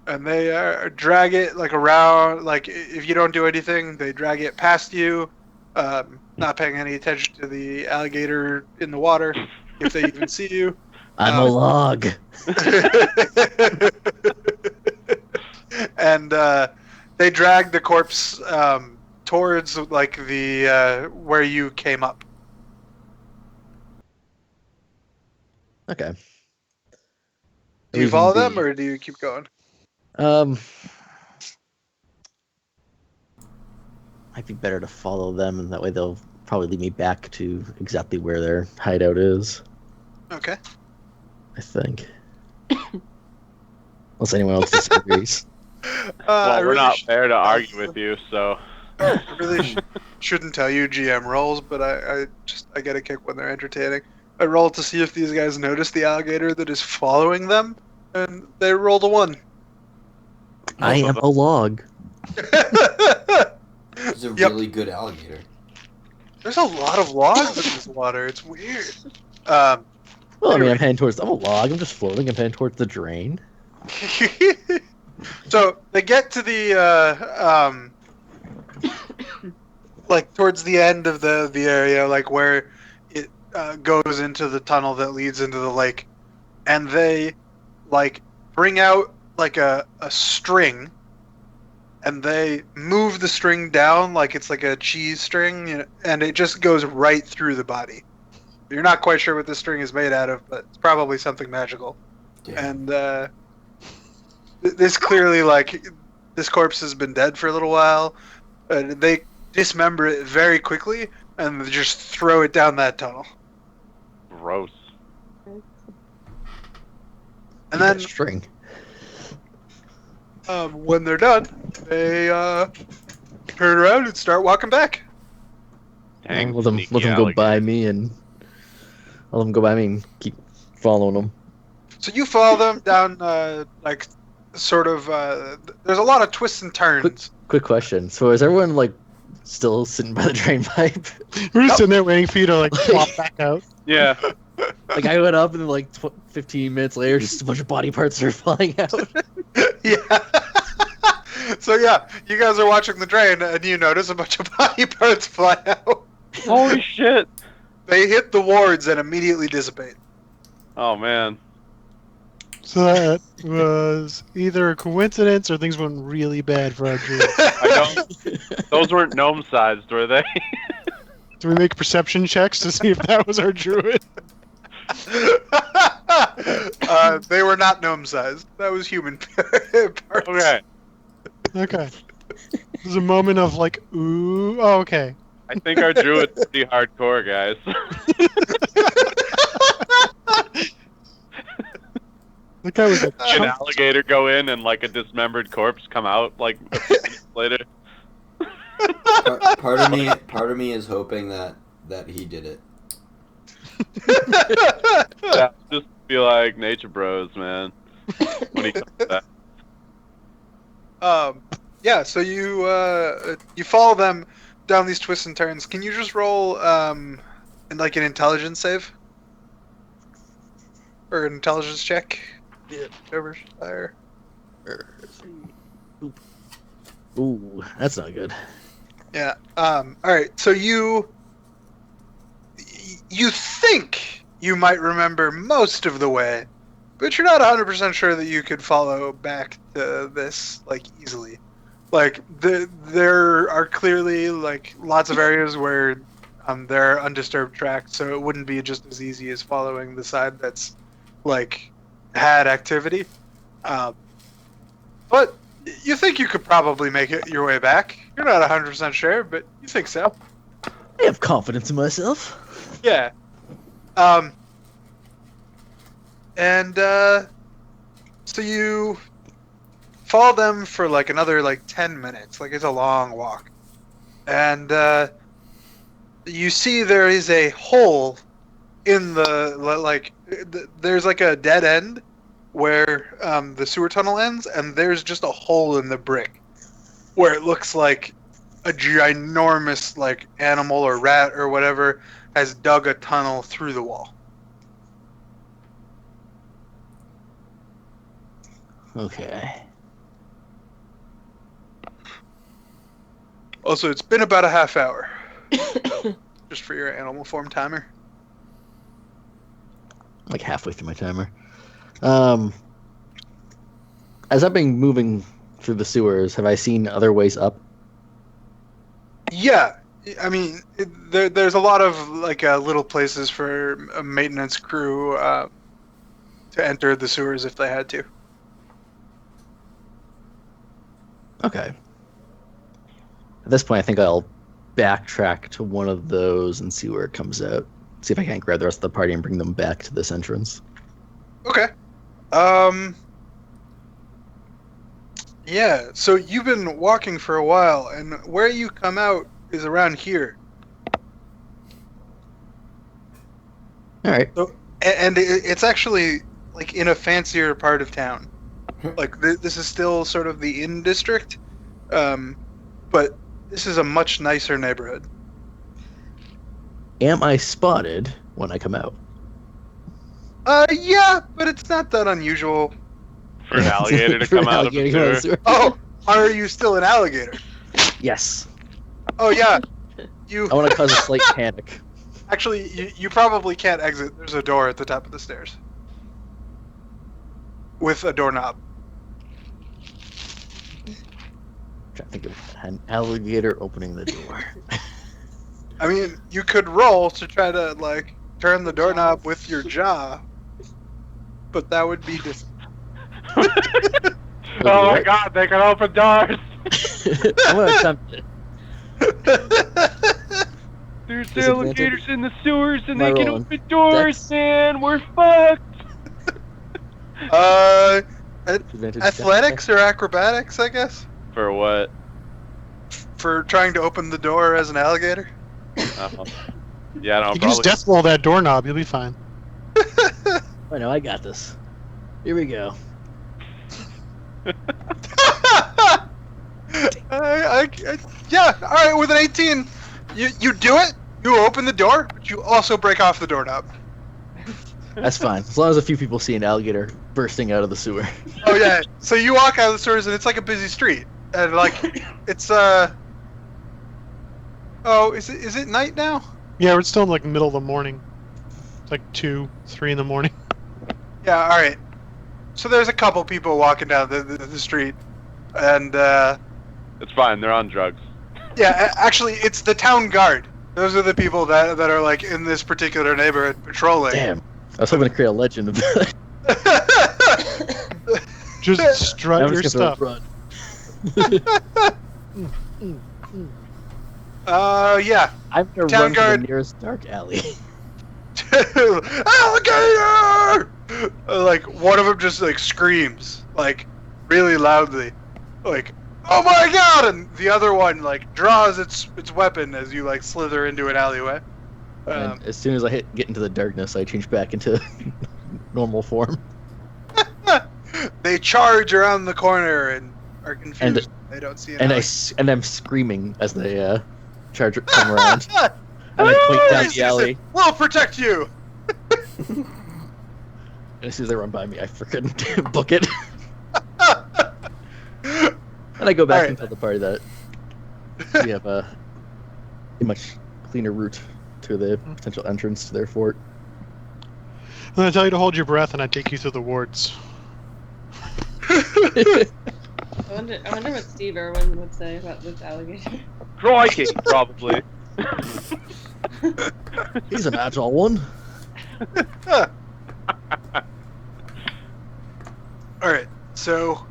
And they drag it like around, like if you don't do anything, they drag it past you, not paying any attention to the alligator in the water, if they even see you. I'm a log. And they drag the corpse towards like the where you came up. Okay. Do you follow them, or do you keep going? Might be better to follow them, and that way they'll probably lead me back to exactly where their hideout is. Okay. I think. Unless anyone else disagrees. Well, we're not there to argue with you, so. I really shouldn't tell you GM rolls, but I get a kick when they're entertaining. I rolled to see if these guys notice the alligator that is following them, and they rolled a 1. I am a log. He's a really good alligator. There's a lot of logs in this water. It's weird. Well, I mean, I'm heading towards. I'm a log. I'm just floating. I'm heading towards the drain. So they get to the like towards the end of the area, like where it goes into the tunnel that leads into the lake, and they like bring out like a string, and they move the string down like it's like a cheese string, and it just goes right through the body. You're not quite sure what this string is made out of, but it's probably something magical. Yeah. And this clearly, like, this corpse has been dead for a little while. They dismember it very quickly, and they just throw it down that tunnel. Gross. And then string. When they're done, they turn around and start walking back. hang Let them sneaky go by alligators. me and let them go by me and keep following them. So you follow them down, like, sort of. There's a lot of twists and turns. Quick question. So is everyone like still sitting by the drain pipe? We're just sitting there waiting for you to like flop back out. Yeah. Like I went up and then like 15 minutes later, just a bunch of body parts are flying out. Yeah. So yeah, you guys are watching the drain, and you notice a bunch of body parts fly out. Holy shit. They hit the wards and immediately dissipate. Oh man. So that was either a coincidence or things went really bad for our druid. I don't. Those weren't gnome sized, were they? Do we make perception checks to see if that was our druid? They were not gnome sized. That was human parts. Okay. Okay. There's a moment of like, ooh, oh, okay. I think our druid's pretty hardcore, guys. The guy was like, An alligator go in and like a dismembered corpse come out like a few minutes later. Part of me is hoping that he did it. Yeah, just be like nature bros, man. When he comes back. Yeah. So you follow them down these twists and turns. Can you just roll in like an intelligence save or an intelligence check? Yeah, whatever's higher. Ooh, that's not good. Yeah. All right. So you think you might remember most of the way, but you're not 100% sure that you could follow back to this like easily. Like there are clearly like lots of areas where there are undisturbed tracks, so it wouldn't be just as easy as following the side that's like had activity. But you think you could probably make it your way back. You're not 100% sure, but you think so. I have confidence in myself. Yeah. And so you follow them for like another like 10 minutes. Like it's a long walk. And you see there is a hole in the like there's like a dead end where the sewer tunnel ends, and there's just a hole in the brick where it looks like a ginormous like animal or rat or whatever has dug a tunnel through the wall. Okay. Also, it's been about a half hour. Just for your animal form timer. Like halfway through my timer. As I've been moving through the sewers, have I seen other ways up? Yeah, I mean, there's a lot of like little places for a maintenance crew to enter the sewers if they had to. Okay. At this point, I think I'll backtrack to one of those and see where it comes out. See if I can't grab the rest of the party and bring them back to this entrance. Okay. Yeah, so you've been walking for a while, and where you come out is around here. All right. So, and it's actually like in a fancier part of town. Like this is still sort of the inn district, but this is a much nicer neighborhood. Am I spotted when I come out? Yeah, but it's not that unusual. For an alligator to For an come out of alligator to come out the of sewer. the sewer? Oh, are you still an alligator? Yes. Oh yeah, you. I want to cause a slight panic. Actually, you probably can't exit. There's a door at the top of the stairs with a doorknob. Trying to think of an alligator opening the door. I mean, you could roll to try to like turn the doorknob with your jaw, but that would be just. Oh my god, they can open doors! I'm gonna attempt it. There's Disadvantage. alligators in the sewers and Am I they can rolling? open doors, Dex? man! We're fucked! Disadvantage Athletics or acrobatics, I guess, For what? for trying to open the door as an alligator. Yeah, no, You can just probably. death roll that doorknob. You'll be fine. I know, I got this. Here we go. Yeah, all right. With an 18, you do it. You open the door, but you also break off the doorknob. That's fine. As long as a few people see an alligator bursting out of the sewer. Oh yeah. So you walk out of the sewers, and it's like a busy street, and like it's Oh, is it night now? Yeah, we're still in like middle of the morning. It's like 2, 3 in the morning. Yeah. All right. So there's a couple people walking down the street, and It's fine. They're on drugs. yeah, actually, it's the town guard. Those are the people that are like in this particular neighborhood patrolling. Damn. I was hoping to create a legend of that. Just strut I'm your just gonna stuff. run. Yeah. I'm gonna Town run to guard. the nearest dark alley. Alligator! Like one of them just like screams like really loudly, like "Oh my god!" and the other one like draws its weapon as you like slither into an alleyway. And as soon as I get into the darkness, I change back into normal form. They charge around the corner and are confused. They don't see an And I'm screaming as they charge come around. And I point down the alley. We'll protect you. And as soon as they run by me, I freaking book it. And I go back and tell the party that we have a much cleaner route to the potential entrance to their fort. And I tell you to hold your breath, and I take you through the wards. I wonder what Steve Irwin would say about this alligator. Crikey, probably. He's an agile one. All right, so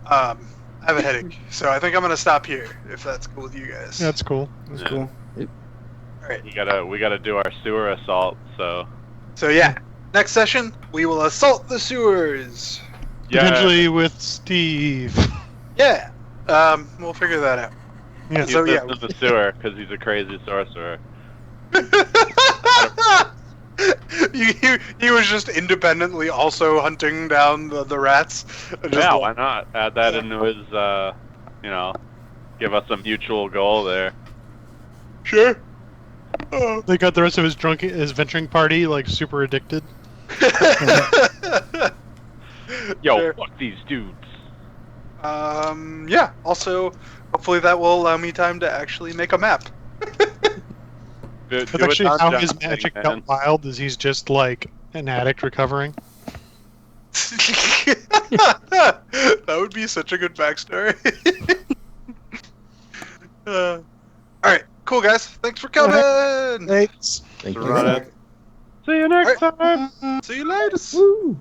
I have a headache, so I think I'm gonna stop here if that's cool with you guys. That's cool. That's Yeah. cool. All right. We gotta do our sewer assault. So So yeah, next session we will assault the sewers. yeah, Potentially with Steve. Yeah. We'll figure that out. Yeah. he so lives yeah. in the sewer because he's a crazy sorcerer. he was just independently also hunting down the rats. And just Yeah, why not add that into his give us a mutual goal there. Sure. Oh. They got the rest of his venturing party like super addicted. Yo, Sure. fuck these dudes. Yeah. Also, hopefully that will allow me time to actually make a map. That's Do a actually Don how John his thing, magic man. got wild. Is he's just like an addict recovering. That would be such a good backstory. All right, cool guys. Thanks for coming. Thanks. Thank So you. run it. See you next time. See you later. Woo.